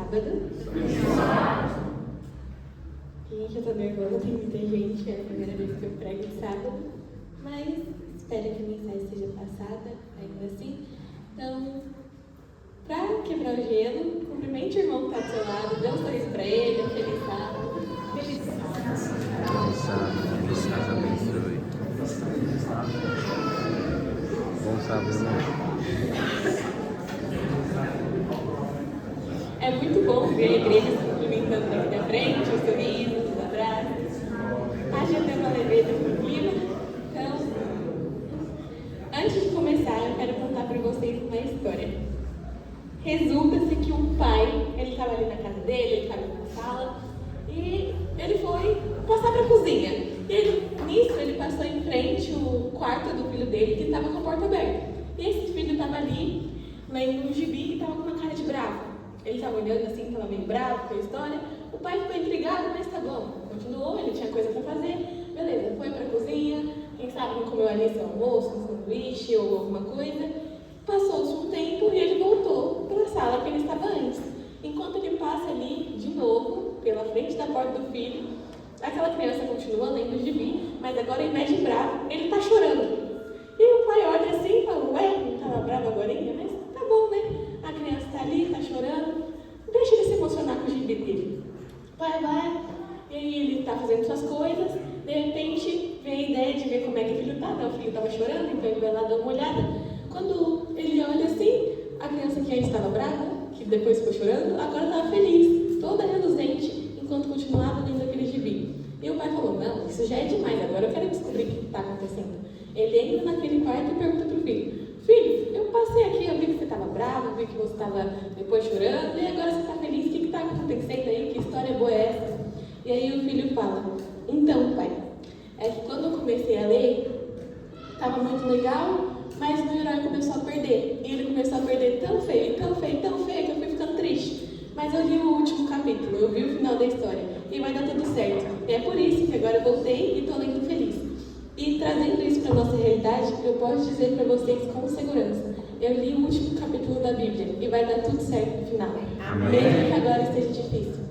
sábado. Gente, eu tô nervosa, tem muita gente, é a primeira vez que eu prego de sábado, mas espero que a mensagem seja passada, ainda assim. Então, pra quebrar o gelo, cumprimente o irmão que tá do seu lado, dê um sorriso pra ele, um feliz sábado. Feliz sábado. Feliz sábado, Deus abençoe. Bom sábado, irmão. É muito bom ver a igreja se cumprimentando daqui da frente, os sorrisos, os abraços. Haja até uma leveza no clima. Então, antes de começar, eu quero contar para vocês uma história. Resulta-se que um pai, ele estava ali na casa dele, ele estava na sala, e ele foi passar para a cozinha. Nisso, ele passou em frente o quarto do filho dele, que estava com a porta aberta. E esse filho estava ali, lendo um gibi, e estava com uma cara de bravo. Ele estava olhando assim, estava meio bravo com a história. O pai ficou intrigado, mas tá bom. Continuou, ele tinha coisa para fazer. Beleza, foi para a cozinha. Quem sabe não comeu ali seu almoço, um sanduíche ou alguma coisa. Passou-se um tempo e ele voltou para a sala que ele estava antes. Enquanto ele passa ali, de novo, pela frente da porta do filho, aquela criança continua lendo o gibi, mas agora, ao invés de bravo, ele está chorando. E o pai olha assim e fala, ué, não estava bravo agora, mas tá bom, né? A criança está ali, está chorando, deixa ele se emocionar com o gibi dele. Vai, e aí ele está fazendo suas coisas, de repente vem a ideia de ver como é que o filho está, né? O filho estava chorando, então ele vai lá dar uma olhada. Quando ele olha assim, a criança que antes estava brava, que depois ficou chorando, agora estava feliz, toda reluzente, enquanto continuava lendo aquele gibi. E o pai falou, não, isso já é demais, agora eu quero descobrir o que está acontecendo. Ele entra naquele quarto e pergunta para o filho, filho, eu passei aqui, eu vi que você estava bravo, vi que você estava depois chorando, e agora você está feliz, o que está acontecendo aí, que história boa é essa? E aí o filho fala, então pai, é que quando eu comecei a ler, estava muito legal, mas meu herói começou a perder. E ele começou a perder tão feio, que eu fui ficando triste. Mas eu li o último capítulo, eu vi o final da história. E vai dar tudo certo. E é por isso que agora eu voltei e estou lendo feliz. E trazendo isso para a nossa realidade, eu posso dizer para vocês com segurança. Eu li o último capítulo da Bíblia e vai dar tudo certo no final. Amém. Mesmo que agora esteja difícil.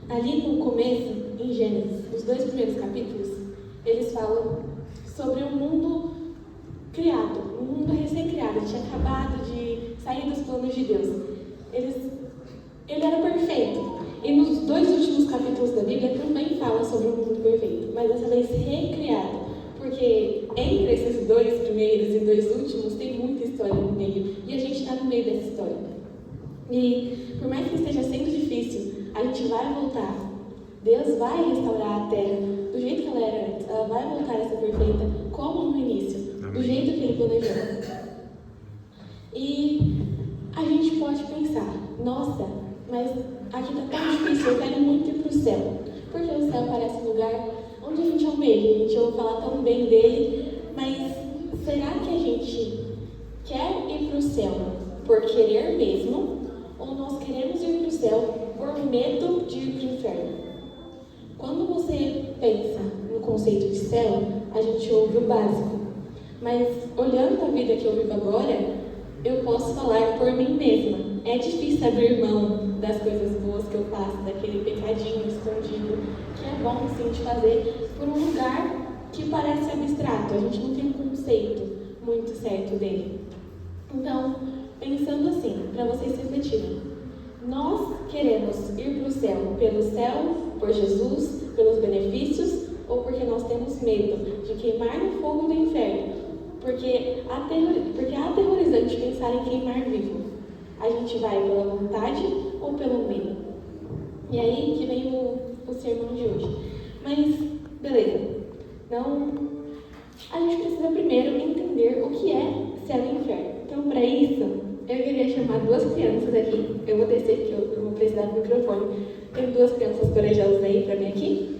Ali no começo, em Gênesis, os 2 primeiros capítulos, eles falam sobre um mundo criado, um mundo recém-criado, ele tinha acabado de sair dos planos de Deus. Ele era perfeito. E nos 2 últimos capítulos da Bíblia também fala sobre um mundo perfeito, mas dessa vez recriado, porque entre esses 2 primeiros e 2 últimos tem muita história no meio, e a gente está no meio dessa história. E por mais que esteja sendo difícil, a gente vai voltar. Deus vai restaurar a terra do jeito que ela era antes. Ela vai voltar a ser perfeita como no início, do jeito que Ele planejou. E a gente pode pensar, nossa, mas aqui está tão difícil, eu quero muito ir para o céu. Porque o céu parece um lugar onde a gente almeja, a gente ouve falar tão bem dele, mas será que a gente quer ir para o céu por querer mesmo, ou nós queremos ir para o céu por medo de ir para o inferno? Quando você pensa no conceito de céu, a gente ouve o básico. Mas olhando a vida que eu vivo agora, eu posso falar por mim mesma. É difícil abrir mão das coisas boas que eu faço, daquele pecadinho escondido, que é bom sim de fazer, por um lugar que parece abstrato. A gente não tem um conceito muito certo dele. Então, pensando assim, para vocês refletirem, nós queremos ir para o céu pelo céu, por Jesus, pelos benefícios, ou porque nós temos medo de queimar no fogo do inferno? Porque é aterrorizante pensar em queimar vivo. A gente vai pela vontade ou pelo medo? E aí que vem o sermão de hoje. Mas, beleza. Então, a gente precisa primeiro entender o que é céu e inferno. Então, para isso, eu queria chamar 2 crianças aqui. Eu vou descer aqui, eu vou precisar do microfone. Tem 2 crianças corajosas aí para mim aqui.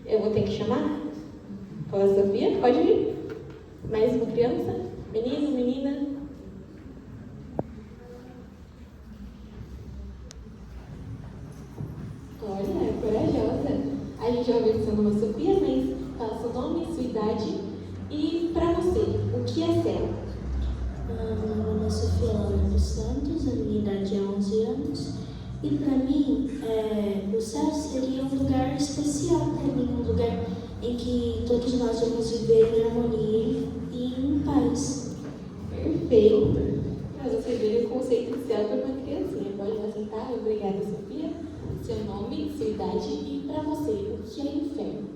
Eu vou ter que chamar. Qual a Sofia? Pode vir. Mais uma criança? Menino, menina? Olha, é corajosa. A gente vai ver que seu nome é Sofia, mas fala seu nome, sua idade. E para você, o que é céu? Meu nome é Sofia Laura dos Santos, a minha idade é 11 anos E para mim, o céu seria um lugar especial para mim, um lugar em que todos nós vamos viver em harmonia e em paz. Perfeito. Mas vocês viram o conceito de céu para uma criancinha. Pode aceitar? Obrigada, Sofia. Seu nome, sua idade e para você, o que é inferno?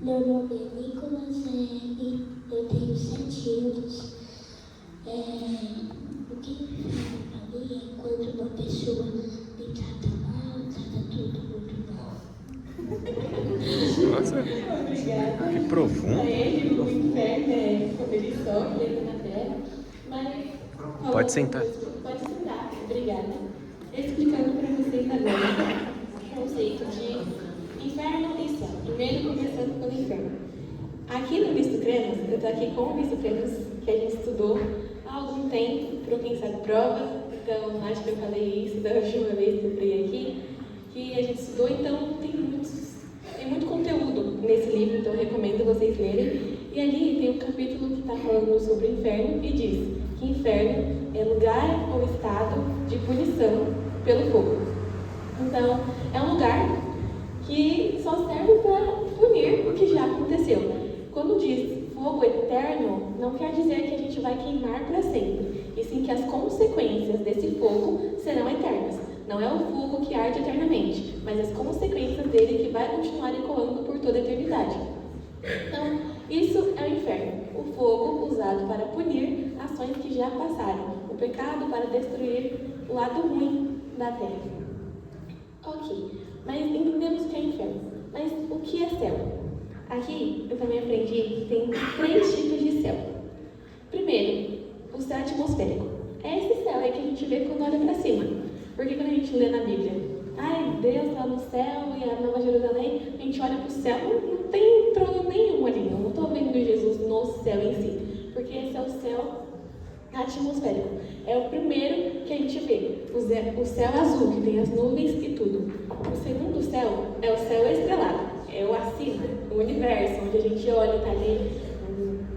Meu nome é Nicolas e eu tenho 7 anos. O que para mim é quando uma pessoa me trata mal, trata tudo muito mal. Nossa, Obrigada. que profundo. Para ele, o inferno é quando ele sofre aqui na terra. Mas, Pode sentar. Pode sentar. Obrigada. Explicando para vocês agora o conceito de inferno e céu. Primeiro, começando pelo inferno. Aqui no Visto Cremos, eu estou aqui com o Visto Cremos, que a gente estudou há algum tempo, para quem sabe prova. Então, acho que eu falei isso da última vez que eu fui aqui, que a gente estudou, então tem muito conteúdo nesse livro, então eu recomendo vocês lerem. E ali tem um capítulo que está falando sobre o inferno e diz que inferno é lugar ou estado de punição pelo fogo. Então, é um lugar que só serve para punir o que já aconteceu. Quando diz fogo eterno, não quer dizer que a gente vai queimar para sempre, e sim que as consequências desse fogo serão eternas. Não é o fogo que arde eternamente, mas as consequências dele que vai continuar ecoando por toda a eternidade. Então, isso é o inferno, o fogo usado para punir ações que já passaram, o pecado para destruir o lado ruim da terra. Ok, mas entendemos o que é inferno. Mas o que é céu? Aqui eu também aprendi que tem 3 tipos de céu. Primeiro, o céu atmosférico. É esse céu aí que a gente vê quando olha para cima. Porque quando a gente lê na Bíblia, ai, Deus está no céu e a Nova Jerusalém, a gente olha para o céu, não tem trono nenhum ali, eu não estou vendo Jesus no céu em si, porque esse é o céu atmosférico. É o primeiro que a gente vê, o céu azul, que tem as nuvens e tudo. O segundo céu é o céu estrelado, é o acima, o universo, onde a gente olha e está ali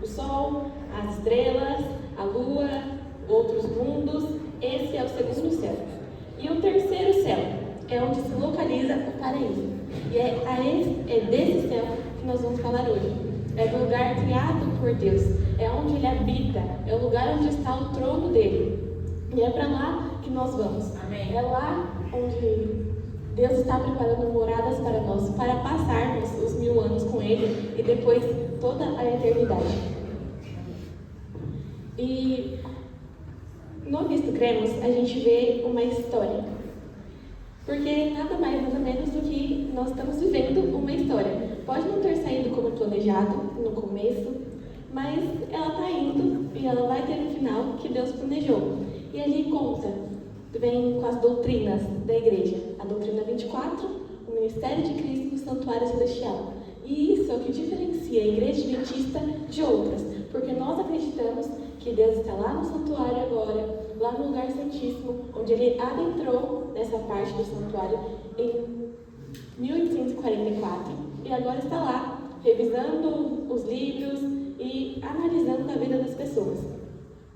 o sol, as estrelas, a lua, outros mundos. Esse é o segundo céu. E o terceiro céu é onde se localiza o paraíso. E é desse céu que nós vamos falar hoje. É do lugar criado por Deus. É onde Ele habita. É o lugar onde está o trono dele. E é para lá que nós vamos. Amém. É lá onde Deus está preparando moradas para nós, para passarmos os 1000 anos com Ele e depois toda a eternidade. E no Visto Cremos, a gente vê uma história. Porque nada mais, nada menos do que nós estamos vivendo uma história. Pode não ter saído como planejado no começo, mas ela está indo e ela vai ter um final que Deus planejou. E ali conta, vem com as doutrinas da igreja. A doutrina 24, o ministério de Cristo no santuário celestial. E isso é o que diferencia a igreja adventista de outras, porque nós acreditamos que Deus está lá no santuário agora, lá no lugar santíssimo, onde Ele adentrou nessa parte do santuário em 1844 e agora está lá, revisando os livros e analisando a vida das pessoas.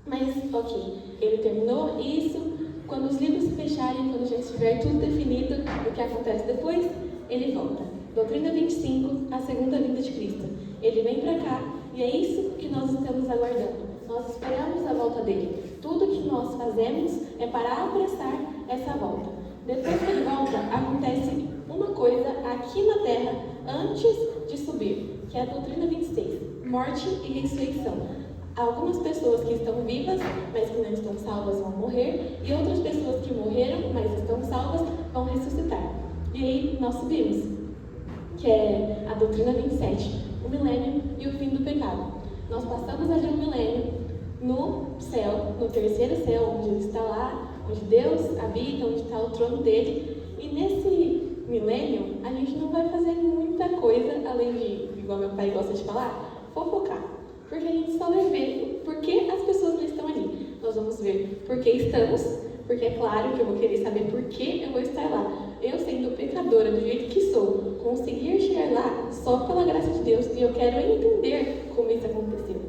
Mas, ok, Ele terminou isso. Quando os livros se fecharem, quando já estiver tudo definido, o que acontece depois, Ele volta. Doutrina 25, a segunda vinda de Cristo. Ele vem para cá e é isso que nós estamos aguardando. Nós esperamos a volta dele. Tudo que nós fazemos é para apressar essa volta. Depois que ele volta, acontece uma coisa aqui na terra antes de subir, que é a doutrina 26, morte e ressurreição. Algumas pessoas que estão vivas, mas que não estão salvas, vão morrer, e outras pessoas que morreram, mas estão salvas, vão ressuscitar. E aí nós subimos, que é a doutrina 27, o milênio e o fim do pecado. Nós passamos ali o milênio no céu, no terceiro céu, onde Ele está lá, onde Deus habita, onde está o trono dele. E nesse milênio, a gente não vai fazer muita coisa, além de, igual meu pai gosta de falar, fofocar. Porque a gente só vai ver por que as pessoas não estão ali. Nós vamos ver por que estamos, porque é claro que eu vou querer saber por que eu vou estar lá. Eu, sendo pecadora do jeito que sou, conseguir chegar lá só pela graça de Deus, e eu quero entender como isso aconteceu.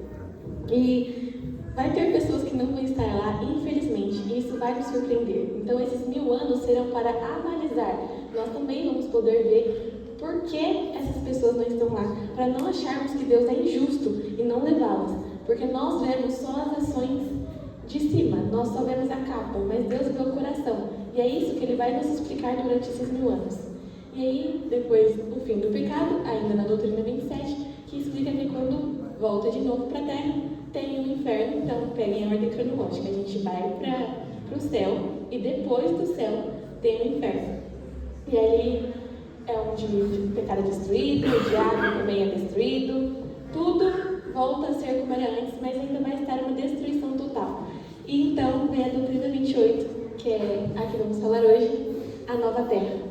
E Vai ter pessoas que não vão estar lá, infelizmente, e isso vai nos surpreender. Então, esses 1000 anos serão para analisar. Nós também vamos poder ver por que essas pessoas não estão lá, para não acharmos que Deus é injusto e não levá-las. Porque nós vemos só as ações de cima, nós só vemos a capa, mas Deus vê o coração. E é isso que Ele vai nos explicar durante esses 1000 anos. E aí, depois, o fim do pecado, ainda na doutrina 27, que explica que quando volta de novo para a Terra, tem o inferno. Então, peguem a ordem cronológica. A gente vai para o céu e depois do céu tem o inferno. E ali é onde o pecado é destruído, o diabo também é destruído. Tudo volta a ser como era antes, mas ainda vai estar uma destruição total. E então vem a doutrina 28, que é a que vamos falar hoje, a nova terra.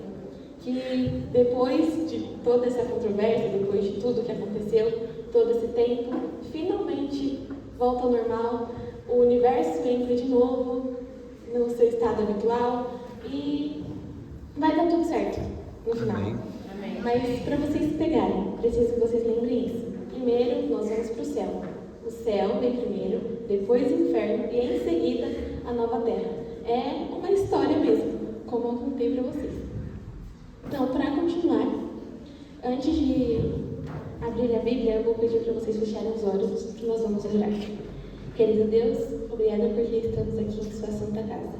Que depois de toda essa controvérsia, depois de tudo que aconteceu, todo esse tempo, finalmente volta ao normal, o universo entra de novo no seu estado habitual e vai dar tudo certo no final. Amém. Mas para vocês pegarem, preciso que vocês lembrem isso. Primeiro, nós vamos para o céu. O céu vem primeiro, depois o inferno e em seguida a nova terra. É uma história mesmo, como eu contei para vocês. Então, para continuar, antes de abrir a Bíblia, eu vou pedir para vocês fecharem os olhos, que nós vamos orar. Querido Deus, obrigada porque estamos aqui em sua santa casa.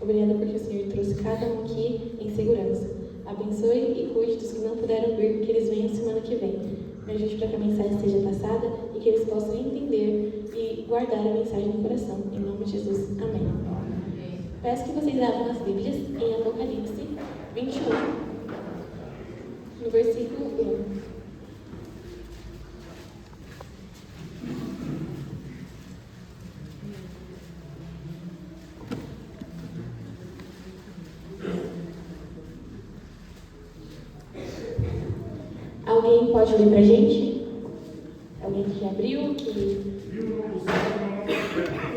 Obrigada porque o Senhor trouxe cada um aqui em segurança. Abençoe e cuide dos que não puderam vir, que eles venham semana que vem. Me ajude para que a mensagem seja passada e que eles possam entender e guardar a mensagem no coração. Em nome de Jesus. Amém. Peço que vocês abram as Bíblias em Apocalipse 21, no versículo 1. Alguém pode ler pra gente? Alguém que abriu? Vi um novo céu e uma nova terra,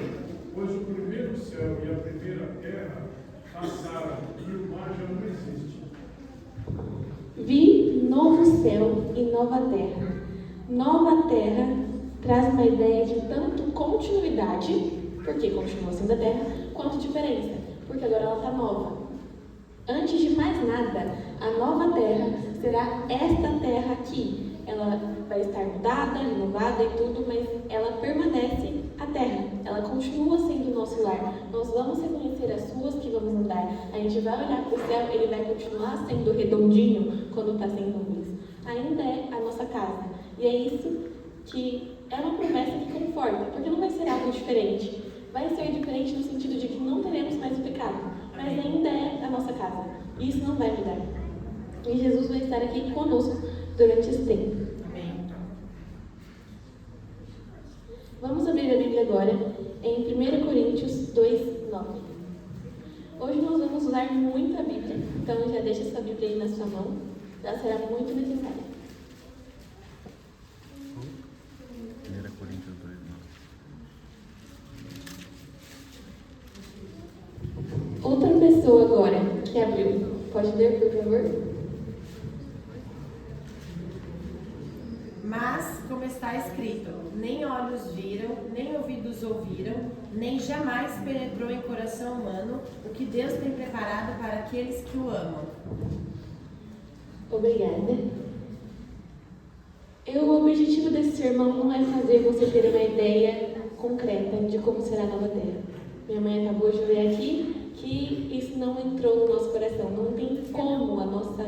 pois o primeiro céu e a primeira terra passaram e o mar já não existe. Vi novo céu e nova terra. Nova terra traz uma ideia de tanto continuidade, porque continua sendo a terra, quanto diferença, porque agora ela está nova. Antes de mais nada, a nova terra será esta terra aqui. Ela vai estar mudada, renovada e tudo, mas ela permanece a terra. Ela continua sendo o nosso lar. Nós vamos reconhecer as ruas que vamos andar. A gente vai olhar para o céu, ele vai continuar sendo redondinho quando está sem nuvens. Ainda é a nossa casa. E é isso que é uma promessa que conforta, porque não vai ser algo diferente. Vai ser diferente no sentido de que não teremos mais o pecado, mas ainda é a nossa casa. E isso não vai mudar. E Jesus vai estar aqui conosco durante esse tempo. Amém. Vamos abrir a Bíblia agora em 1 Coríntios 2:9. Hoje nós vamos usar muito a Bíblia, então já deixa sua Bíblia aí na sua mão, ela será muito necessária. 1 Coríntios 2:9. Outra pessoa agora que abriu, pode ler, por favor? Mas, como está escrito, nem olhos viram, nem ouvidos ouviram, nem jamais penetrou em coração humano o que Deus tem preparado para aqueles que o amam. Obrigada. O objetivo desse sermão não é fazer você ter uma ideia concreta de como será a nova terra. Minha mãe acabou de ler aqui que isso não entrou no nosso coração. Não tem como, a nossa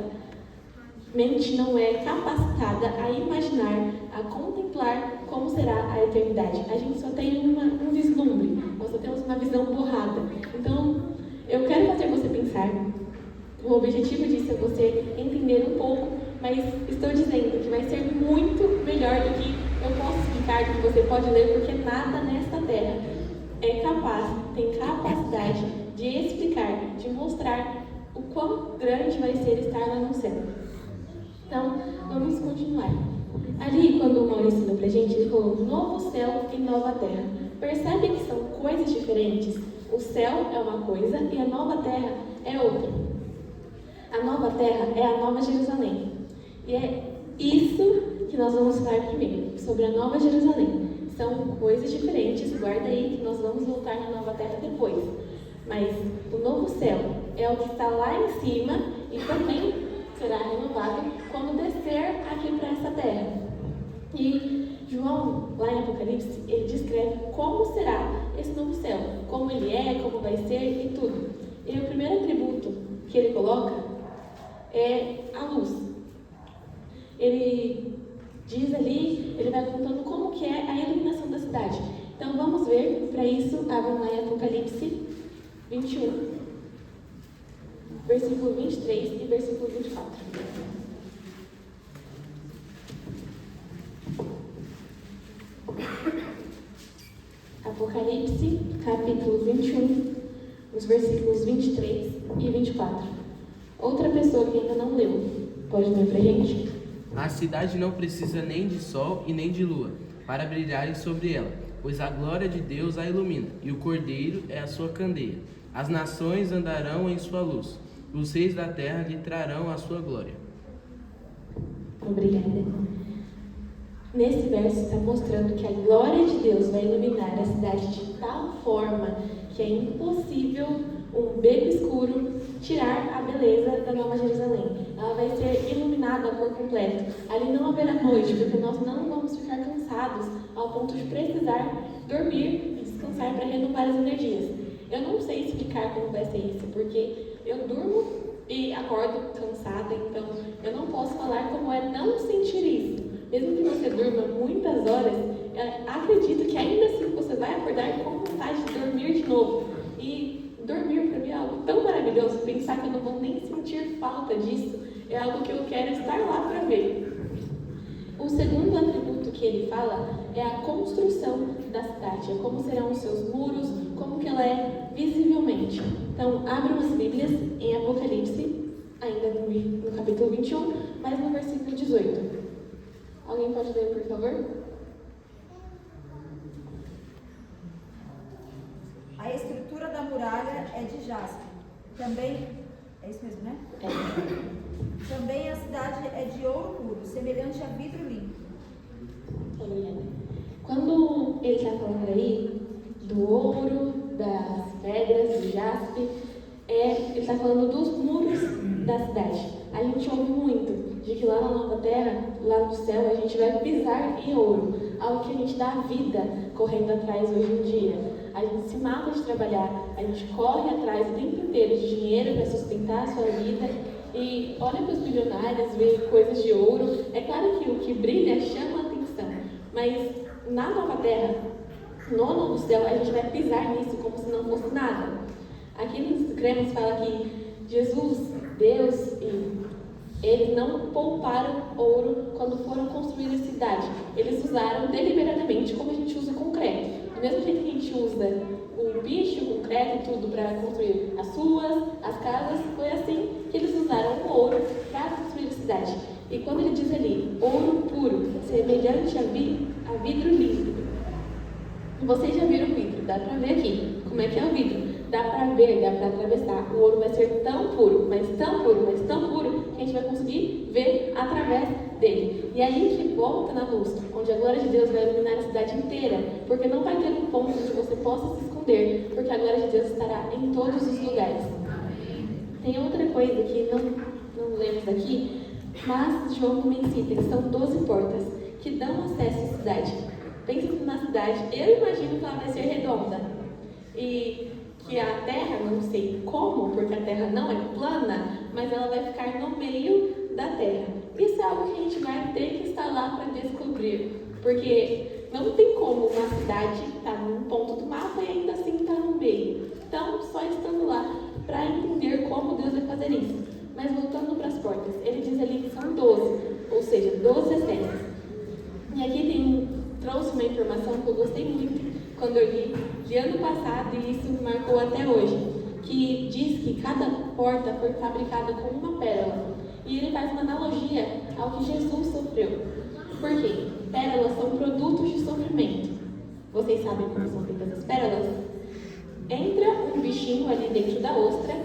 mente não é capacitada a imaginar, a contemplar como será a eternidade. A gente só tem um vislumbre, nós só temos uma visão borrada. Então, eu quero fazer você pensar. O objetivo disso é você entender um pouco, mas estou dizendo que vai ser muito melhor do que eu posso explicar, do que você pode ler, porque nada nesta terra é capaz, tem capacidade de explicar, de mostrar o quão grande vai ser estar lá no céu. Então, vamos continuar. Ali, quando o Maurício leu pra gente, ele falou novo céu e nova terra. Percebe que são coisas diferentes? O céu é uma coisa e a nova terra é outra. A nova terra é a Nova Jerusalém. E é isso que nós vamos falar primeiro, sobre a Nova Jerusalém. são coisas diferentes, guarda aí que nós vamos voltar na nova terra depois. Mas o novo céu é o que está lá em cima e também será renovado quando descer aqui para essa terra. E João, lá em Apocalipse, ele descreve como será esse novo céu, como ele é, como vai ser e tudo. E o primeiro atributo que ele coloca é a luz. Ele diz ali, ele vai contando como que é a iluminação da cidade. Então vamos ver, para isso, abram lá em Apocalipse 21, versículo 23 e versículo 24. Apocalipse, capítulo 21, os versículos 23 e 24. Outra pessoa que ainda não leu, pode ler pra gente? A cidade não precisa nem de sol e nem de lua para brilharem sobre ela, pois a glória de Deus a ilumina, e o Cordeiro é a sua candeia. As nações andarão em sua luz, os reis da terra lhe trarão a sua glória. Obrigada. Nesse verso está mostrando que a glória de Deus vai iluminar a cidade de tal forma que é impossível um beco escuro tirar a beleza da Nova Jerusalém. Ela vai ser iluminada por completo. Ali não haverá noite, porque nós não vamos ficar cansados ao ponto de precisar dormir e descansar para renovar as energias. Eu não sei explicar como vai ser isso, porque eu durmo e acordo cansada, então eu não posso falar como é não sentir isso. Mesmo que você durma muitas horas, acredito que ainda assim você vai acordar com vontade de dormir de novo. E dormir para mim é algo tão maravilhoso, pensar que eu não vou nem sentir falta disso, é algo que eu quero estar lá para ver. O segundo atributo que ele fala é a construção da cidade, é como serão os seus muros, como que ela é visivelmente. Então, abram as Bíblias em Apocalipse, ainda no capítulo 21, mas no versículo 18. Alguém pode ler, por favor? A estrutura da muralha é de jaspe. Também, é isso mesmo, né? É. Também a cidade é de ouro puro, semelhante a vidro limpo. Obrigada. Quando ele está falando aí do ouro, das pedras, do jaspe, ele está falando dos muros da cidade. A gente ouve muito de que lá na Nova Terra, lá no céu, a gente vai pisar em ouro, algo que a gente dá vida correndo atrás hoje em dia. A gente se mata de trabalhar, a gente corre atrás o tempo inteiro de dinheiro para sustentar a sua vida e olha para os bilionários, vê coisas de ouro. É claro que o que brilha chama a atenção, mas na Nova Terra, no novo céu, a gente vai pisar nisso como se não fosse nada. Aqui nos Cremos fala que Jesus, Deus e eles não pouparam ouro quando foram construir a cidade. Eles usaram deliberadamente como a gente usa o concreto. Do mesmo jeito que a gente usa o piche, o concreto e tudo para construir as ruas, as casas, foi assim que eles usaram o ouro para construir a cidade. E quando ele diz ali, ouro puro, semelhante a vidro líquido. Vocês já viram o vidro, dá para ver aqui como é que é o vidro. Dá para ver, dá para atravessar. O ouro vai ser tão puro, mas tão puro, mas tão puro, que a gente vai conseguir ver através dele. E aí que volta na luz, onde a glória de Deus vai iluminar a cidade inteira, porque não vai ter um ponto onde você possa se esconder, porque a glória de Deus estará em todos os lugares. Tem outra coisa que não lemos aqui, mas João também cita, que são 12 portas que dão acesso à cidade. Pensa na cidade, eu imagino que ela vai ser redonda. E que a Terra, não sei como, porque a Terra não é plana, mas ela vai ficar no meio da Terra. Isso é algo que a gente vai ter que estar lá para descobrir, porque não tem como uma cidade estar num ponto do mapa e ainda assim estar no meio. Então, só estando lá para entender como Deus vai fazer isso. Mas voltando para as portas, ele diz ali que são 12, ou seja, 12 acessos. E aqui trouxe uma informação que eu gostei muito quando eu li de ano passado, e isso me marcou até hoje, que diz que cada porta foi fabricada com uma pérola. E ele faz uma analogia ao que Jesus sofreu. Por quê? Pérolas são produtos de sofrimento. Vocês sabem como são feitas as pérolas? Entra um bichinho ali dentro da ostra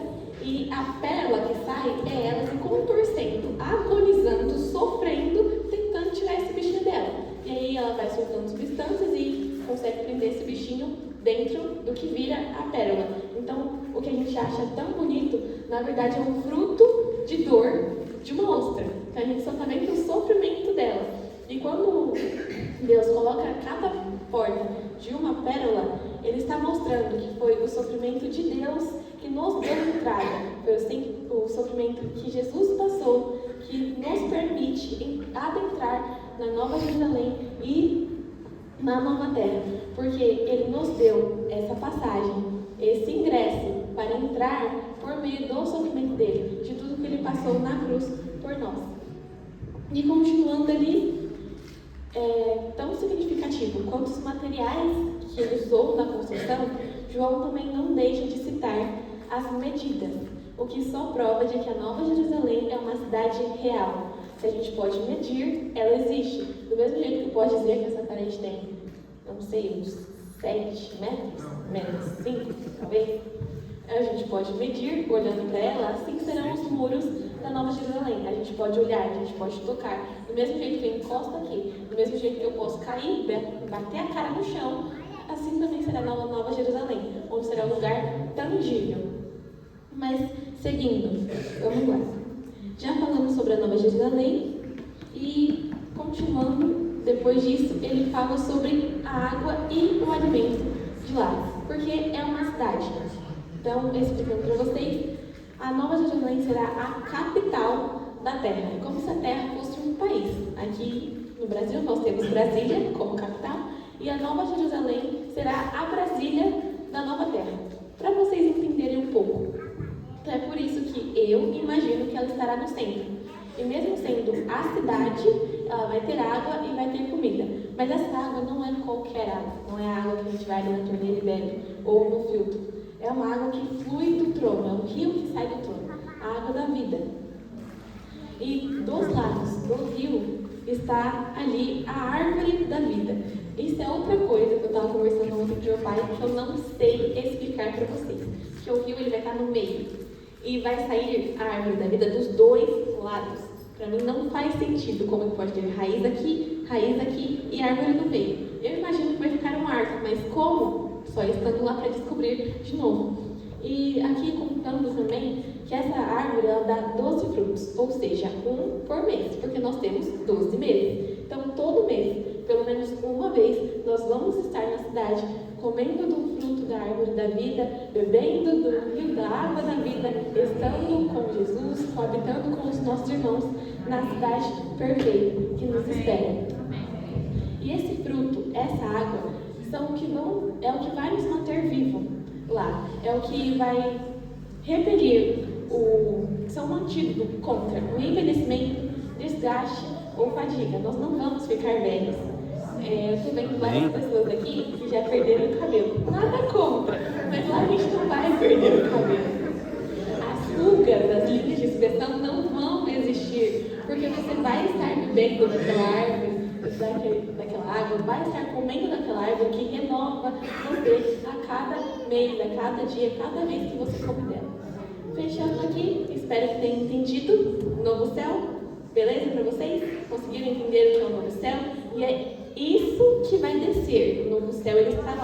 e a pérola que sai é ela se contorcendo, agonizando, sofrendo, tentando tirar esse bichinho dela. E aí ela vai soltando substâncias e do que vira a pérola. Então, o que a gente acha tão bonito, na verdade, é um fruto de dor de uma ostra. Então, a gente só está vendo o sofrimento dela. E quando Deus coloca cada porta de uma pérola, Ele está mostrando que foi o sofrimento de Deus que nos deu entrada. Foi o sofrimento que Jesus passou, que nos permite adentrar na Nova Jerusalém e na Nova Terra. Porque Ele nos deu essa passagem, esse ingresso para entrar por meio do sofrimento dele, de tudo que Ele passou na cruz por nós. E continuando ali, tão significativo quanto os materiais que Ele usou na construção, João também não deixa de citar as medidas, o que só prova de que a Nova Jerusalém é uma cidade real. Se a gente pode medir, ela existe. Do mesmo jeito que pode dizer que essa parede tem, não sei, uns 7 metros, menos 5, talvez. A gente pode medir, olhando para ela, assim serão os muros da Nova Jerusalém. A gente pode olhar, a gente pode tocar. Do mesmo jeito que eu encosto aqui, do mesmo jeito que eu posso cair, bater a cara no chão, assim também será na Nova Jerusalém, onde será um lugar tangível. Mas, seguindo, vamos lá. Já falamos sobre a Nova Jerusalém e, continuando, depois disso, ele fala sobre a água e o alimento de lá, porque é uma cidade. Então, explicando para vocês, a Nova Jerusalém será a capital da Terra. É como se a Terra fosse um país. Aqui no Brasil, nós temos Brasília como capital, e a Nova Jerusalém será a Brasília da Nova Terra. Para vocês entenderem um pouco. Então, é por isso que eu imagino que ela estará no centro. E mesmo sendo a cidade, ela vai ter água e vai ter comida. Mas essa água não é qualquer água. Não é a água que a gente vai ali na torneira e bebe, ou no filtro. É uma água que flui do trono, é um rio que sai do trono. A água da vida. E dos lados do rio está ali a árvore da vida. Isso é outra coisa que eu estava conversando ontem com meu pai, que eu não sei explicar para vocês. Que o rio ele vai estar no meio. E vai sair a árvore da vida dos dois lados. Para mim não faz sentido como que pode ter raiz aqui e árvore no meio. Eu imagino que vai ficar um arco, mas como? Só estando lá para descobrir de novo. E aqui contando também que essa árvore ela dá 12 frutos, ou seja, um por mês, porque nós temos 12 meses. Então todo mês, pelo menos uma vez, nós vamos estar na cidade comendo do fruto da árvore da vida, bebendo do rio da água da vida, estando com Jesus, coabitando com os nossos irmãos na cidade perfeita que nos espera. E esse fruto, essa água, é o que vai nos manter vivos lá. É o que vai repelir são um antídoto contra o envelhecimento, desgaste ou fadiga. Nós não vamos ficar velhos. Eu estou vendo várias pessoas aqui que já perderam o cabelo. Nada contra, mas lá a gente não vai perder o cabelo. As rugas das linhas de expressão não vão existir, porque você vai estar bebendo daquela árvore, daquela água, vai estar comendo daquela árvore que renova você a cada mês, a cada dia, cada vez que você come dela. Fechando aqui, espero que tenham entendido o novo céu. Beleza para vocês? Conseguiram entender o que é o novo céu? E é isso que vai descer. O novo céu ele está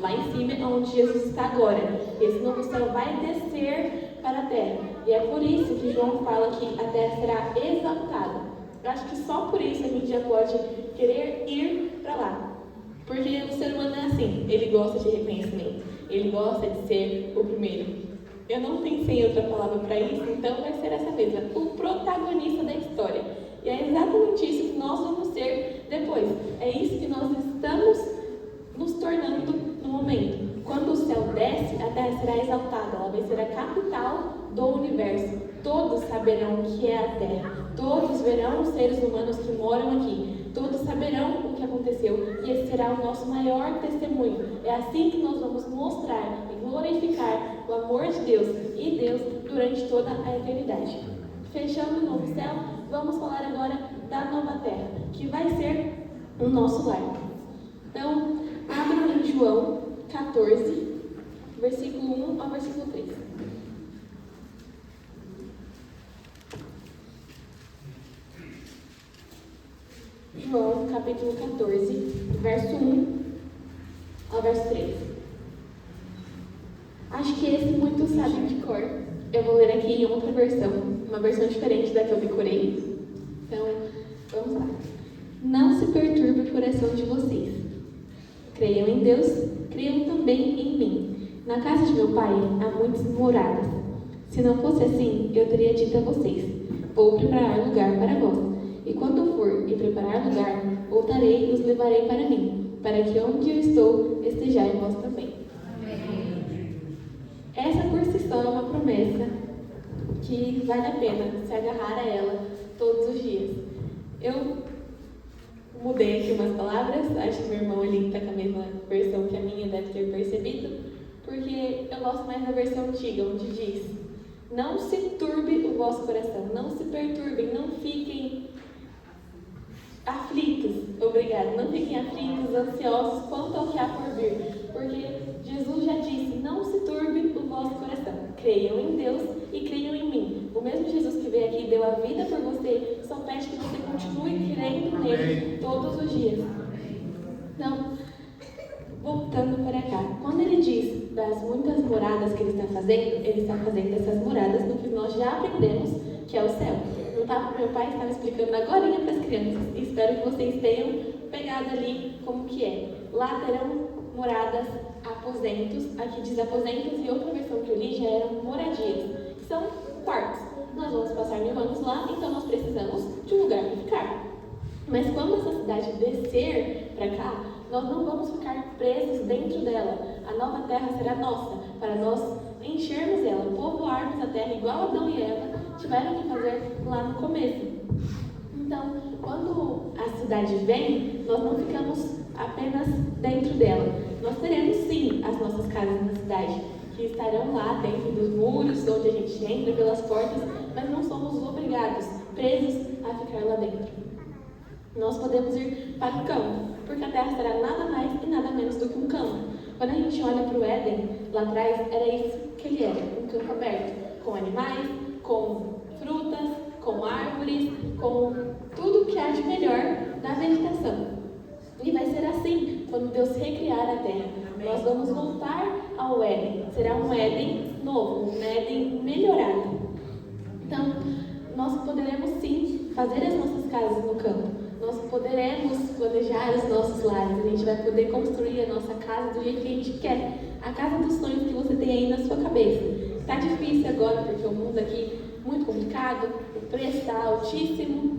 lá em cima, onde Jesus está agora. Esse novo céu vai descer para a terra. E é por isso que João fala que a terra será exaltada. Eu acho que só por isso a gente já pode querer ir para lá. Porque o ser humano é assim, ele gosta de reconhecimento, ele gosta de ser o primeiro. Eu não pensei em outra palavra para isso, então vai ser essa mesma, o protagonista da história. E é exatamente isso que nós vamos ser depois. É isso que nós estamos nos tornando no momento. Quando o céu desce, a terra será exaltada, ela vai ser a capital do universo. Todos saberão o que é a terra, todos verão os seres humanos que moram aqui, todos saberão o que aconteceu e esse será o nosso maior testemunho. É assim que nós vamos mostrar e glorificar o amor de Deus e Deus durante toda a eternidade. Fechando o novo céu, vamos falar agora da nova terra, que vai ser o nosso lar. Então, abra em João 14, versículo 1 ao versículo 3. João, capítulo 14, verso 1 ao verso 3. todos sabem de cor. Eu vou ler aqui em outra versão, uma versão diferente da que eu decorei. Então, vamos lá. Não se perturbe o coração de vocês. Creiam em Deus, creiam também em mim. Na casa de meu pai há muitas moradas. Se não fosse assim, eu teria dito a vocês: vou preparar lugar para vós. E quando for e preparar lugar, voltarei e os levarei para mim, para que onde eu estou, estejais vós também. Essa por si só é uma promessa que vale a pena se agarrar a ela todos os dias. Eu mudei aqui umas palavras, acho que meu irmão ali está com a mesma versão que a minha, deve ter percebido, porque eu gosto mais da versão antiga, onde diz: não se turbe o vosso coração, não se perturbem, não fiquem aflitos, obrigado, não fiquem aflitos, ansiosos quanto ao que há por vir, porque Jesus já disse: não se turbe o vosso coração, creiam em Deus e creiam em mim. O mesmo Jesus que veio aqui e deu a vida por você, só pede que você continue crendo nele todos os dias. Então, voltando para cá, quando ele diz das muitas moradas que ele está fazendo essas moradas no que nós já aprendemos, que é o céu. Meu pai estava explicando agora para as crianças, e espero que vocês tenham pegado ali como que é. Lá terão moradas, aposentos, aqui diz aposentos, e outra versão que eu li já eram moradias, que são quartos. Nós vamos passar 1000 anos lá, então nós precisamos de um lugar para ficar. Mas quando essa cidade descer para cá, nós não vamos ficar presos dentro dela. A nova terra será nossa, para nós enchermos ela, povoarmos a terra igual Adão e Eva tiveram que fazer lá no começo. Então, quando a cidade vem, nós não ficamos apenas dentro dela. Nós teremos sim as nossas casas na cidade, que estarão lá dentro dos muros, onde a gente entra pelas portas, mas não somos obrigados, presos a ficar lá dentro. Nós podemos ir para o campo, porque a terra será nada mais e nada menos do que um campo. Quando a gente olha para o Éden, lá atrás, era isso que ele era, um campo aberto, com animais, com frutas, com árvores, com tudo que há de melhor da vegetação. E vai ser assim quando Deus recriar a terra. Nós vamos voltar ao Éden. Será um Éden novo, um Éden melhorado. Então, nós poderemos sim fazer as nossas casas no campo. Nós poderemos planejar os nossos lares. A gente vai poder construir a nossa casa do jeito que a gente quer. A casa dos sonhos que você tem aí na sua cabeça. Está difícil agora porque o mundo aqui é muito complicado, o preço está altíssimo.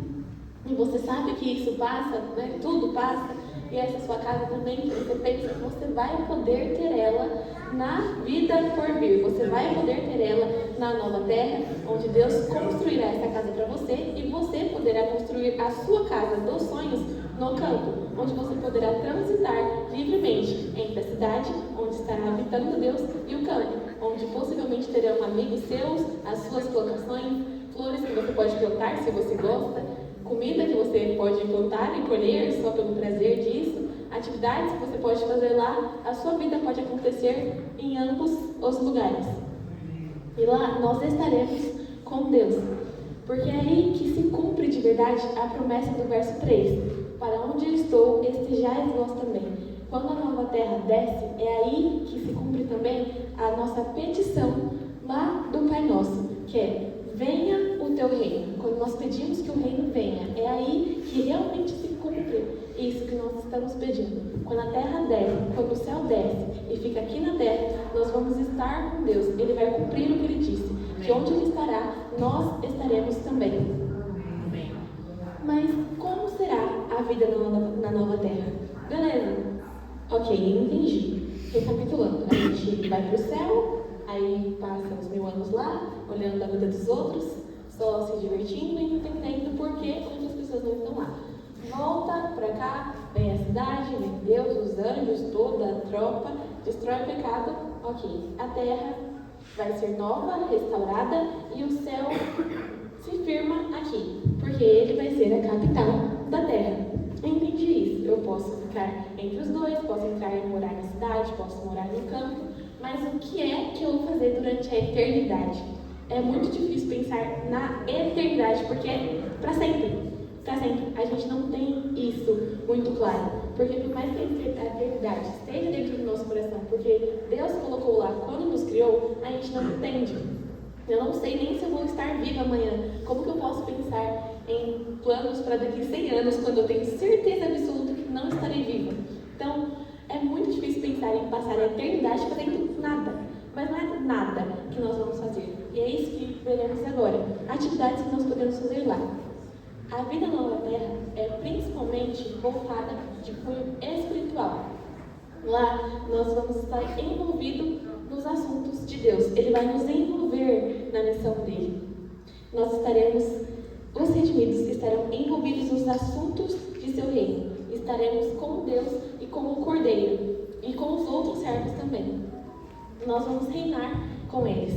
E você sabe que isso passa, né? Tudo passa. E essa sua casa também, que você pensa que você vai poder ter ela na vida por vir. Você vai poder ter ela na nova terra, onde Deus construirá essa casa para você e você poderá construir a sua casa dos sonhos no campo, onde você poderá transitar livremente entre a cidade, onde estará habitando Deus, e o campo, onde possivelmente terão amigos seus, as suas plantações, flores que você pode plantar se você gosta, comida que você pode plantar e colher só pelo prazer disso, atividades que você pode fazer lá. A sua vida pode acontecer em ambos os lugares. E lá nós estaremos com Deus. Porque é aí que se cumpre de verdade a promessa do verso 3. Para onde eu estou, estejais vós também. Quando a nova terra desce, é aí que se cumpre também a nossa petição lá do Pai Nosso, que é: venha o teu reino. Quando nós pedimos que o reino venha, é aí que realmente se cumpre isso que nós estamos pedindo. Quando a terra desce, quando o céu desce e fica aqui na terra, nós vamos estar com Deus. Ele vai cumprir o que ele disse, que onde ele estará, nós estaremos também. Mas como será a vida na nova terra? Beleza, ok, entendi. Recapitulando, a gente vai para o céu, aí passa uns 1000 anos lá, olhando a vida dos outros, só se divertindo e entendendo por que outras pessoas não estão lá. Volta pra cá, vem a cidade, vem Deus, os anjos, toda a tropa, destrói o pecado, ok. A terra vai ser nova, restaurada, e o céu se firma aqui, porque ele vai ser a capital da terra. Eu entendi isso. Eu posso ficar entre os dois, posso entrar e morar na cidade, posso morar no campo, mas o que é que eu vou fazer durante a eternidade? É muito difícil pensar na eternidade, porque é para sempre. Para sempre. A gente não tem isso muito claro. Porque por mais que a eternidade esteja dentro do nosso coração, porque Deus colocou lá quando nos criou, a gente não entende. Eu não sei nem se eu vou estar viva amanhã. Como que eu posso pensar em planos para daqui a 100 anos, quando eu tenho certeza absoluta que não estarei viva? Então, é muito difícil pensar em passar a eternidade fazendo nada. Mas não é nada que nós vamos fazer. E é isso que veremos agora. Atividades que nós podemos fazer lá. A vida na nova terra é principalmente voltada de cunho espiritual. Lá nós vamos estar envolvidos nos assuntos de Deus. Ele vai nos envolver na missão dele. Nós estaremos, os redimidos estarão envolvidos nos assuntos de seu reino. Estaremos com Deus e com o Cordeiro e com os outros servos também. Nós vamos reinar com eles.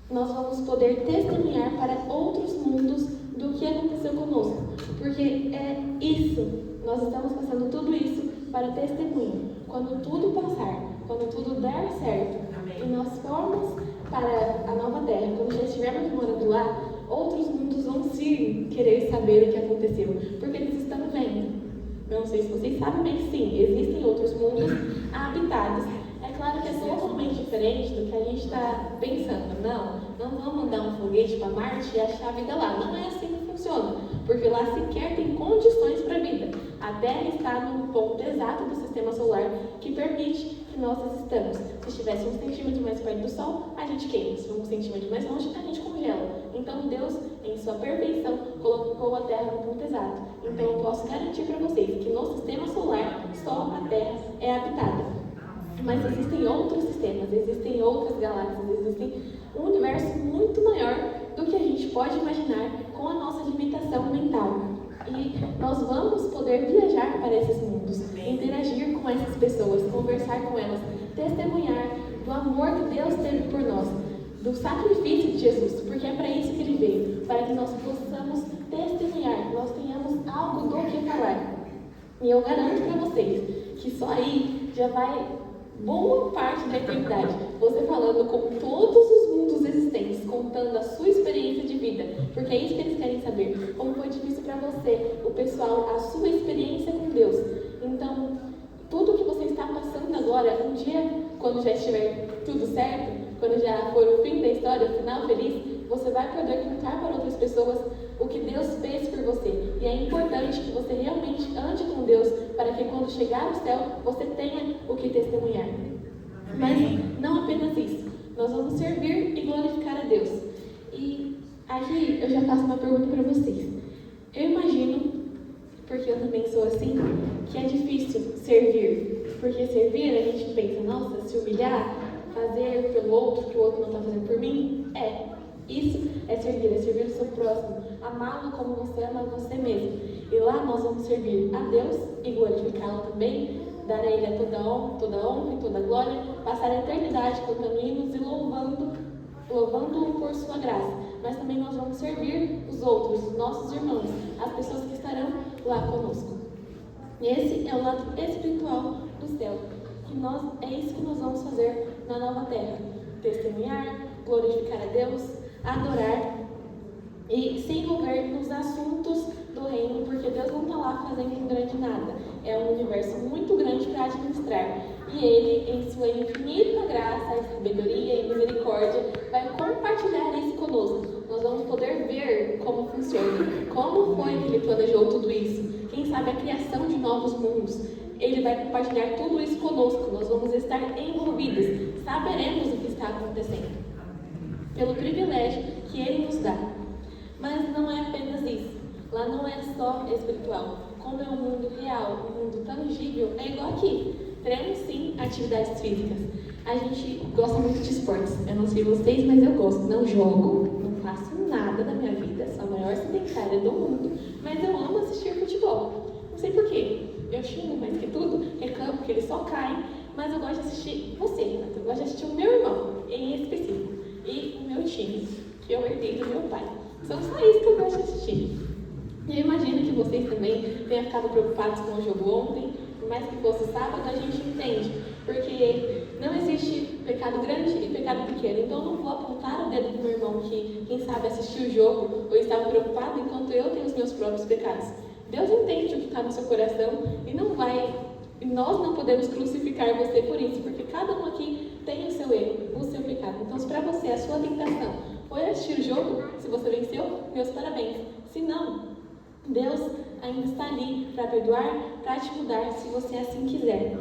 Nós vamos poder testemunhar para outros mundos do que aconteceu conosco. Porque é isso, nós estamos passando tudo isso para testemunho. Quando tudo passar, quando tudo der certo, e nós formos para a nova terra, quando já estivermos morando lá, outros mundos vão sim querer saber o que aconteceu, porque eles estão vendo. Eu não sei se vocês sabem, mas sim, existem outros mundos habitados. É claro que é totalmente diferente do que a gente está pensando. Não vamos mandar um foguete para Marte e achar a vida lá. Não é assim que funciona, porque lá sequer tem condições para a vida. A Terra está no ponto exato do sistema solar que permite que nós existamos. Se estivesse 1 centímetro mais perto do Sol, a gente queima. Se for 1 centímetro mais longe, a gente congela. Então Deus, em sua perfeição, colocou a Terra no ponto exato. Então eu posso garantir para vocês que no sistema solar, só a Terra é habitada. Mas existem outros sistemas, existem outras galáxias, existe um universo muito maior do que a gente pode imaginar com a nossa limitação mental. E nós vamos poder viajar para esses mundos, interagir com essas pessoas, conversar com elas, testemunhar do amor que Deus teve por nós, do sacrifício de Jesus, porque é para isso que Ele veio, para que nós possamos testemunhar, nós tenhamos algo do que falar. E eu garanto para vocês que só aí já vai boa parte da eternidade, você falando com todos os mundos existentes, contando a sua experiência de vida, porque é isso que eles querem saber, como foi difícil para você, o pessoal, a sua experiência com Deus. Então, tudo que você está passando agora, um dia, quando já estiver tudo certo, quando já for o fim da história, o final feliz, você vai poder contar para outras pessoas o que Deus fez por você. E é importante que você realmente ande com Deus, para que quando chegar no céu, você tenha o que testemunhar. Mas não apenas isso. Nós vamos servir e glorificar a Deus. E aqui eu já faço uma pergunta para vocês. Eu imagino, porque eu também sou assim, que é difícil servir. Porque servir, a gente pensa, nossa, se humilhar, fazer pelo outro, que o outro não está fazendo por mim, isso é servir o seu próximo, amá-lo como você ama você mesmo. E lá nós vamos servir a Deus e glorificá-lo também, dar a Ele toda honra e toda glória, passar a eternidade cantando hinos e louvando-o por sua graça. Mas também nós vamos servir os outros, os nossos irmãos, as pessoas que estarão lá conosco. Esse é o lado espiritual do céu. É isso que nós vamos fazer na nova terra. Testemunhar, glorificar a Deus, adorar e se envolver nos assuntos do reino, porque Deus não está lá fazendo um grande nada. É um universo muito grande para administrar. E Ele, em sua infinita graça, sabedoria e misericórdia, vai compartilhar isso conosco. Nós vamos poder ver como funciona, como foi que Ele planejou tudo isso. Quem sabe a criação de novos mundos. Ele vai compartilhar tudo isso conosco. Nós vamos estar envolvidos. Saberemos o que está acontecendo, pelo privilégio que Ele nos dá. Mas não é apenas isso. Lá não é só espiritual. Como é um mundo real, um mundo tangível, é igual aqui. Teremos sim atividades físicas. A gente gosta muito de esportes. Eu não sei vocês, mas eu gosto. Não jogo, não faço nada da minha vida. Sou a maior sedentária do mundo. Mas eu amo assistir futebol. Não sei porquê. Eu xingo mais que tudo, reclamo que eles só caem. Mas eu gosto de assistir você, Renata. Eu gosto de assistir o meu irmão, em específico. E o meu time, que eu herdei do meu pai. São só isso que eu gosto de assistir. Eu imagino que vocês também tenham ficado preocupados com o jogo ontem. Por mais que fosse sábado, a gente entende. Porque não existe pecado grande e pecado pequeno. Então eu não vou apontar o dedo do meu irmão que, quem sabe, assistiu o jogo ou estava preocupado enquanto eu tenho os meus próprios pecados. Deus entende o que está no seu coração e nós não podemos crucificar você por isso, porque cada um aqui tem o seu erro, o seu pecado. Então, se para você a sua tentação foi assistir o jogo, se você venceu, meus parabéns. Se não, Deus ainda está ali para perdoar, para te mudar, se você assim quiser.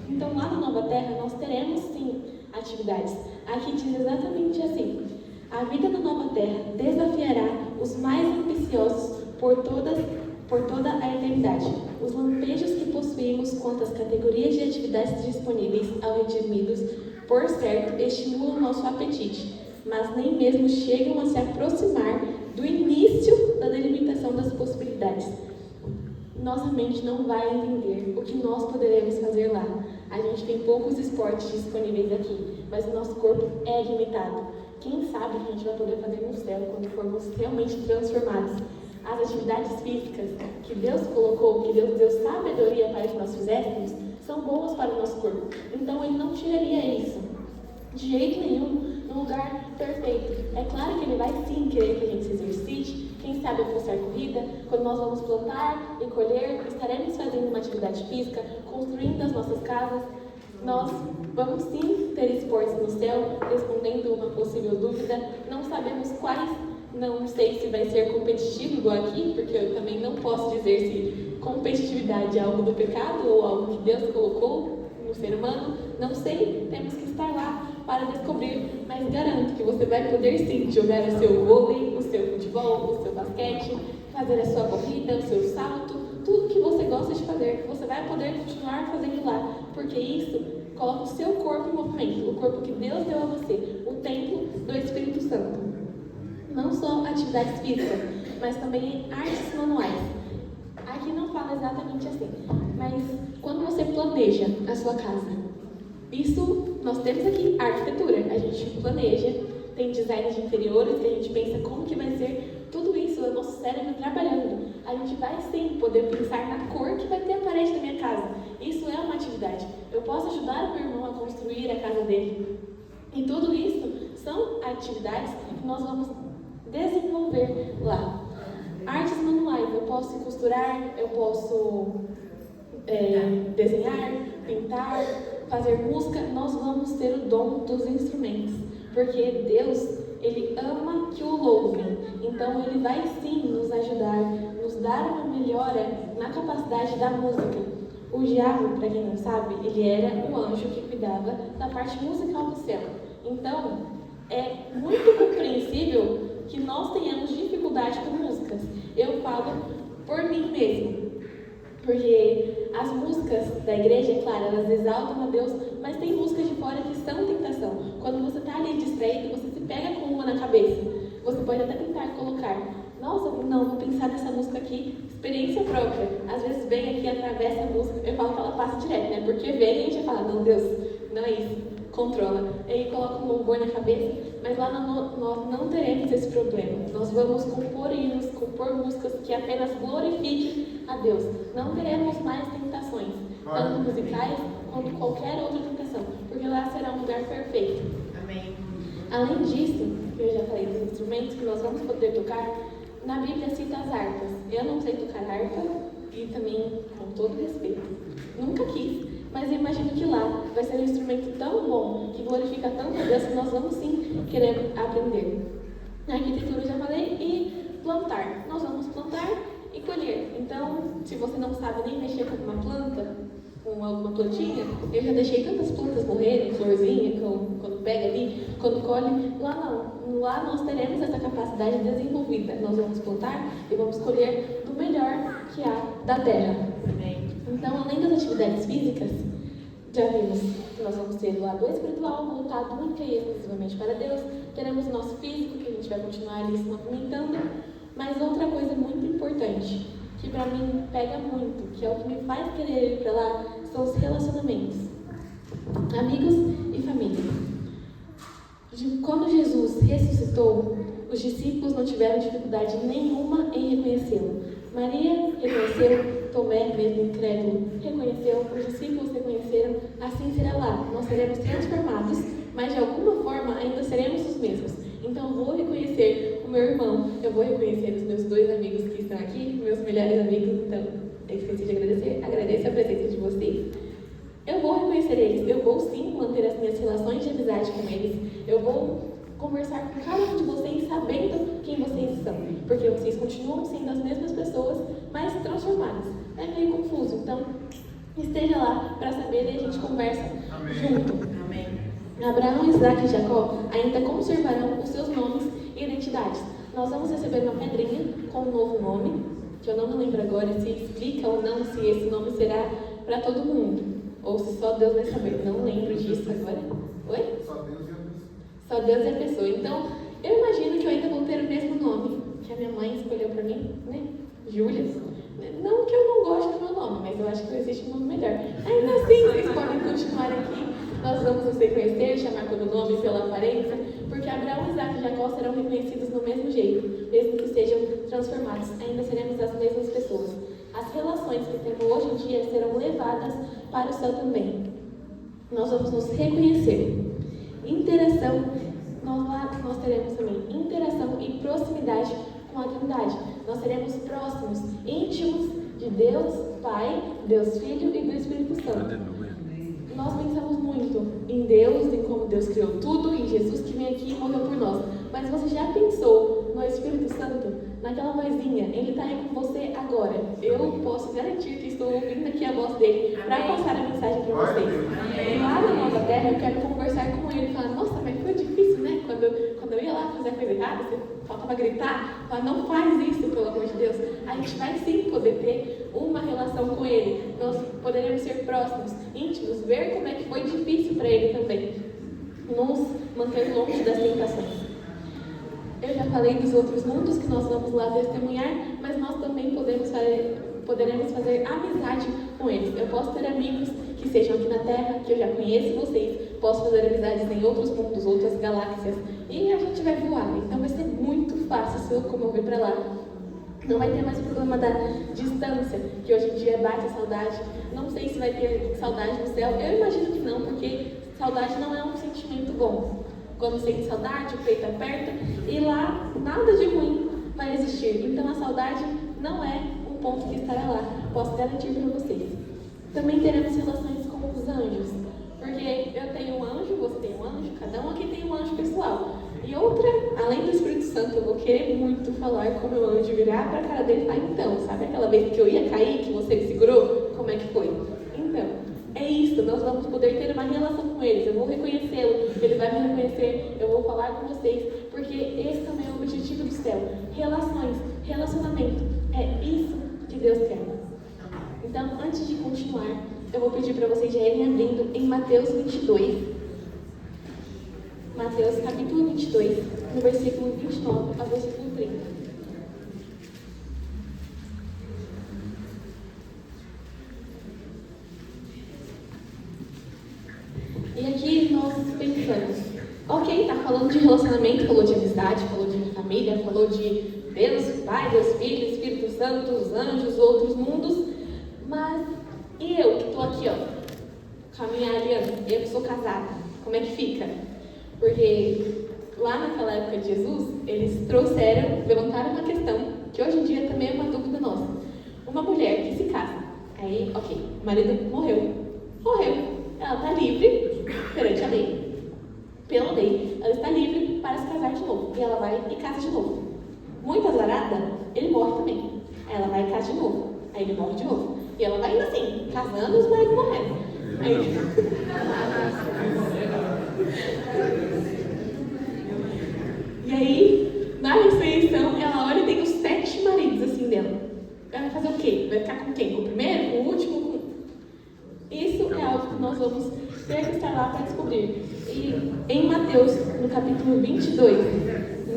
Então, lá na Nova Terra, nós teremos sim atividades. Aqui diz exatamente assim: a vida na Nova Terra desafiará os mais ambiciosos por toda a eternidade. Os lampejos que possuímos quanto às categorias de atividades disponíveis ao redimidos, por certo, estimulam nosso apetite, mas nem mesmo chegam a se aproximar do início da delimitação das possibilidades. Nossa mente não vai entender o que nós poderemos fazer lá. A gente tem poucos esportes disponíveis aqui, mas o nosso corpo é limitado. Quem sabe que a gente vai poder fazer no céu quando formos realmente transformados? As atividades físicas que Deus colocou, que Deus deu sabedoria para que nós fizéssemos, são boas para o nosso corpo. Então Ele não tiraria isso de jeito nenhum num lugar perfeito. É claro que Ele vai sim querer que a gente se exercite. Quem sabe apostar corrida, quando nós vamos plantar e colher, estaremos fazendo uma atividade física, construindo as nossas casas. Nós vamos sim ter esportes no céu, respondendo uma possível dúvida. Não sabemos quais, não sei se vai ser competitivo igual aqui, porque eu também não posso dizer se competitividade é algo do pecado ou algo que Deus colocou no ser humano. Não sei, temos que estar lá para descobrir, mas garanto que você vai poder sim jogar o seu vôlei, o seu futebol, o seu basquete, fazer a sua corrida, o seu salto, tudo que você gosta de fazer, que você vai poder continuar fazendo lá, porque isso coloca o seu corpo em movimento, o corpo que Deus deu a você, o templo do Espírito Santo. Não só atividades físicas, mas também artes manuais. Aqui não fala exatamente assim, mas quando você planeja a sua casa, isso, nós temos aqui a arquitetura, a gente planeja, tem design de interiores, que a gente pensa como que vai ser, tudo isso é o nosso cérebro trabalhando. A gente vai sim poder pensar na cor que vai ter a parede da minha casa. Isso é uma atividade. Eu posso ajudar o meu irmão a construir a casa dele. E tudo isso são atividades que nós vamos desenvolver lá. Artes manuais, eu posso costurar, eu posso desenhar, pintar, fazer música. Nós vamos ter o dom dos instrumentos, porque Deus, Ele ama que o louvem. Então Ele vai sim nos ajudar, nos dar uma melhora na capacidade da música. O diabo, para quem não sabe, ele era o anjo que cuidava da parte musical do céu. Então, é muito compreensível que nós tenhamos dificuldade com músicas. Eu falo por mim mesmo, porque as músicas da igreja, é claro, elas exaltam a Deus, mas tem músicas de fora que são tentação. Quando você está ali distraído, você se pega com uma na cabeça. Você pode até tentar colocar: nossa, não, vou pensar nessa música aqui, experiência própria. Às vezes vem aqui, atravessa a música, eu falo que ela passa direto, né? Porque vem e a gente fala: não, Deus, não é isso, controla. Aí coloca um louvor na cabeça, mas lá nós não teremos esse problema. Nós vamos compor hinos, compor músicas que apenas glorifiquem a Deus. Não teremos mais tentações, tanto musicais quanto qualquer outra tentação, porque lá será um lugar perfeito. Amém. Além disso, eu já falei dos instrumentos que nós vamos poder tocar. Na Bíblia cita as harpas. Eu não sei tocar harpa e também, com todo respeito, nunca quis, mas eu imagino que lá vai ser um instrumento tão bom, que glorifica tanto a Deus, que nós vamos sim querer aprender. Na arquitetura eu já falei, e plantar. Nós vamos plantar e colher. Então, se você não sabe nem mexer com uma planta, com alguma plantinha, eu já deixei tantas plantas morrerem, florzinha, quando pega ali, quando colhe. Lá não. Lá nós teremos essa capacidade desenvolvida. Nós vamos plantar e vamos colher do melhor que há da terra. Amém. Então, além das atividades físicas, já vimos que nós vamos ter o lado espiritual voltado única e exclusivamente para Deus. Teremos o nosso físico, que a gente vai continuar ali se movimentando. Mas outra coisa muito importante, que para mim pega muito, que é o que me faz querer ir para lá, são os relacionamentos. Amigos e família. Quando Jesus ressuscitou, os discípulos não tiveram dificuldade nenhuma em reconhecê-lo. Maria reconheceu, Tomé, mesmo incrédulo, reconheceu, os discípulos reconheceram. Assim será lá. Nós seremos transformados, mas de alguma forma ainda seremos os mesmos. Então vou reconhecer o meu irmão. Eu vou reconhecer os meus 2 amigos que estão aqui, meus melhores amigos, então eu esqueci de agradecer. Agradeço a presença de vocês. Eu vou reconhecer eles, eu vou sim manter as minhas relações de amizade com eles. Eu vou conversar com cada um de vocês sabendo quem vocês são, porque vocês continuam sendo as mesmas pessoas, mas transformadas. É meio confuso, então esteja lá para saber e a gente conversa junto. Amém. Abraão, Isaac e Jacó ainda conservarão os seus nomes e identidades. Nós vamos receber uma pedrinha com um novo nome, que eu não me lembro agora se explica ou não se esse nome será para todo mundo, ou se só Deus vai saber. Não lembro disso agora. Oi? Só Deus é a pessoa. Então, eu imagino que eu ainda vou ter o mesmo nome que a minha mãe escolheu para mim, né? Júlia. Não que eu não goste do meu nome, mas eu acho que existe um nome melhor. Ainda assim, vocês podem continuar aqui. Nós vamos nos reconhecer, chamar pelo nome e pela aparência, porque Abraão, Isaac e Jacó serão reconhecidos do mesmo jeito, mesmo que sejam transformados. Ainda seremos as mesmas pessoas. As relações que temos hoje em dia serão levadas para o céu também. Nós vamos nos reconhecer. Interação, nós teremos também interação e proximidade com a Trindade. Nós seremos próximos, íntimos de Deus Pai, Deus Filho e do Espírito Santo. Aleluia. Nós pensamos muito em Deus, em como Deus criou tudo, em Jesus que vem aqui e morreu por nós. Mas você já pensou no Espírito Santo? Naquela vozinha, ele está aí com você agora. Eu posso garantir que estou ouvindo aqui a voz dele para passar a mensagem para vocês. E lá na Nova Terra, eu quero conversar com ele e falar: nossa, mas foi difícil, né? Quando eu ia lá fazer a coisa errada, você faltava gritar, falar: não faz isso, pelo amor de Deus. A gente vai sim poder ter uma relação com ele. Nós poderemos ser próximos, íntimos, ver como é que foi difícil para ele também. Nos manter longe das tentações. Eu já falei dos outros mundos que nós vamos lá testemunhar, mas nós também poderemos fazer amizade com eles. Eu posso ter amigos que sejam aqui na Terra, que eu já conheço vocês, posso fazer amizades em outros mundos, outras galáxias, e a gente vai voar. Então vai ser muito fácil se eu comover para lá. Não vai ter mais o problema da distância, que hoje em dia bate a saudade. Não sei se vai ter saudade no céu. Eu imagino que não, porque saudade não é um sentimento bom. Quando sente saudade, o peito aperta, e lá nada de ruim vai existir. Então a saudade não é um ponto que estará lá. Posso garantir para vocês. Também teremos relações com os anjos, porque eu tenho um anjo, você tem um anjo, cada um aqui tem um anjo pessoal. E outra, além do Espírito Santo, eu vou querer muito falar com o meu anjo, virar para a cara dele e falar: então, sabe aquela vez que eu ia cair, que você me segurou? Como é que foi? Então, é isso, nós vamos poder ter uma relação com eles. Eu vou reconhecê-lo, ele vai me reconhecer, eu vou falar com vocês, porque esse também é o objetivo do céu. Relações, relacionamento, é isso que Deus quer. Então, antes de continuar, eu vou pedir para vocês já irem abrindo em Mateus 22. Mateus capítulo 22, no versículo 29 ao versículo 30. E aqui nós pensamos, ok, tá falando de relacionamento, falou de amizade, falou de família, falou de Deus, Pai, Deus Filho, Espírito Santo, os anjos, outros mundos, mas e eu que estou aqui, ó, com a minha aliança, eu que sou casada, como é que fica? Porque lá naquela época de Jesus, eles levantaram uma questão, que hoje em dia também é uma dúvida nossa. Uma mulher que se casa, aí, ok, o marido morreu, ela está livre perante a lei, pela lei, ela está livre para se casar de novo, e ela vai e casa de novo. Muito azarada, ele morre também, aí ela vai e casa de novo, aí ele morre de novo, e ela vai indo assim, casando e os maridos morrendo. Aí... E aí, na ressurreição, ela olha e tem os 7 maridos assim dela. Ela vai fazer o quê? Vai ficar com quem? Com o primeiro? Com o último? Isso é algo que nós vamos ter que estar lá para descobrir. E em Mateus, no capítulo 22,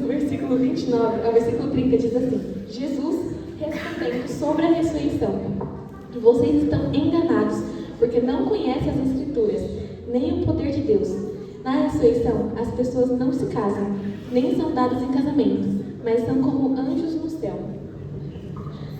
no versículo 29 ao versículo 30, diz assim: Jesus respondendo sobre a ressurreição: vocês estão enganados, porque não conhecem as Escrituras, nem o poder de Deus. Na ressurreição, as pessoas não se casam, nem são dadas em casamento, mas são como anjos no céu.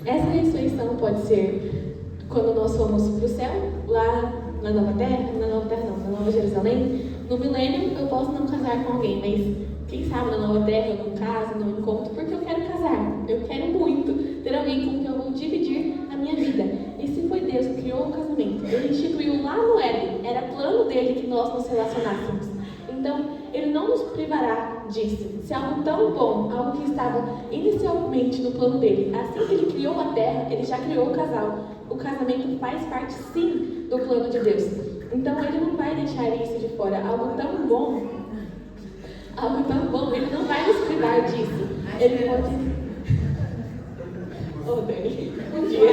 Essa ressurreição pode ser quando nós formos para o céu, lá na Nova Terra não, na Nova Jerusalém. No milênio, eu posso não casar com alguém, mas quem sabe na nova terra eu não caso, não encontro, porque eu quero casar. Eu quero muito ter alguém com quem eu vou dividir a minha vida. E se foi Deus que criou o casamento, Ele instituiu lá no Éden, era plano dele que nós nos relacionássemos. Então, Ele não nos privará disso. Se algo tão bom, algo que estava inicialmente no plano dele, assim que Ele criou a terra, Ele já criou o casal. O casamento faz parte, sim, do plano de Deus. Então, Ele não vai deixar isso de fora. Algo tão bom, Ele não vai nos privar disso. Ele pode... Ô, Dani, bom dia.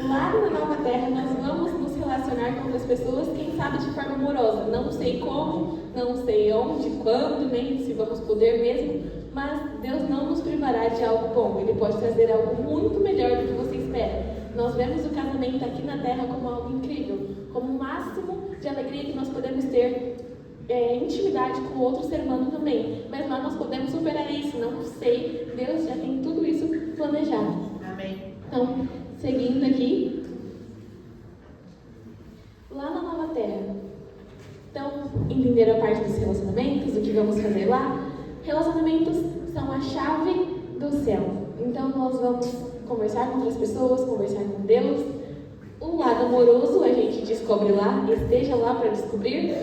Lá na nova terra, nós vamos nos relacionar com outras pessoas, quem sabe de forma amorosa. Não sei como, não sei onde, quando, nem se vamos poder mesmo, mas Deus não nos privará de algo bom. Ele pode trazer algo muito melhor do que você espera. Nós vemos o casamento aqui na terra como algo incrível, como o máximo de alegria que nós podemos ter, intimidade com outro ser humano também. Mas lá nós podemos superar isso, não sei, Deus já tem tudo isso planejado. Amém. Então, seguindo aqui, lá na nova terra. Então, entenderam a parte dos relacionamentos, o que vamos fazer lá? Relacionamentos são a chave do céu. Então, nós vamos conversar com outras pessoas, conversar com Deus. O lado amoroso a gente descobre lá, esteja lá para descobrir,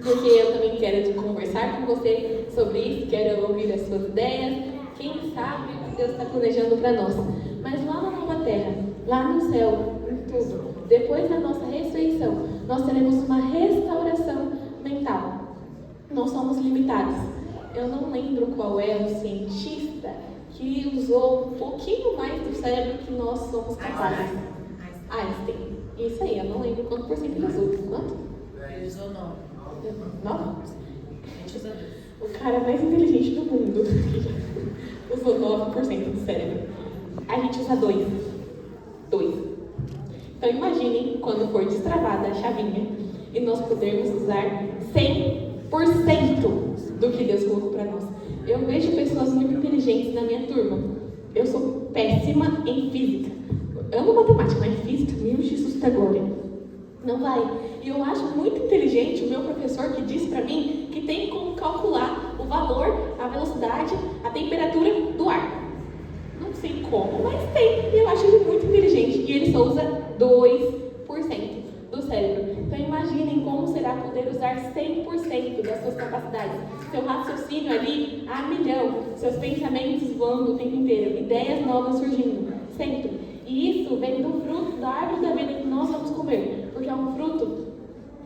porque eu também quero conversar com você sobre isso, quero ouvir as suas ideias. Quem sabe o que Deus está planejando para nós. Mas lá na nova terra, lá no céu, em tudo, depois da nossa ressurreição, nós teremos uma restauração mental. Nós somos limitados. Eu não lembro qual é o cientista que usou um pouquinho mais do cérebro que nós somos capazes. Einstein. Isso aí, eu não lembro quanto por cento ele usou. Quanto? Ele usou 9. 9? A gente usa 2. O cara mais inteligente do mundo usou 9% do cérebro. A gente usa 2. Então imaginem quando for destravada a chavinha e nós pudermos usar 100% do que Deus colocou para nós. Eu vejo pessoas muito inteligentes na minha turma. Eu sou péssima em física. Eu amo matemática, mas física, meu Jesus da glória. Não vai. E eu acho muito inteligente o meu professor que disse para mim que tem como calcular o valor, a velocidade, a temperatura do ar. Não sei como, mas tem. E eu acho ele muito inteligente. E ele só usa 2% do cérebro. Então imaginem como será poder usar 100% das suas capacidades. Seu raciocínio ali a milhão. Seus pensamentos voando o tempo inteiro. Ideias novas surgindo. Sempre. E isso vem do fruto da árvore da vida que nós vamos comer. Porque é um fruto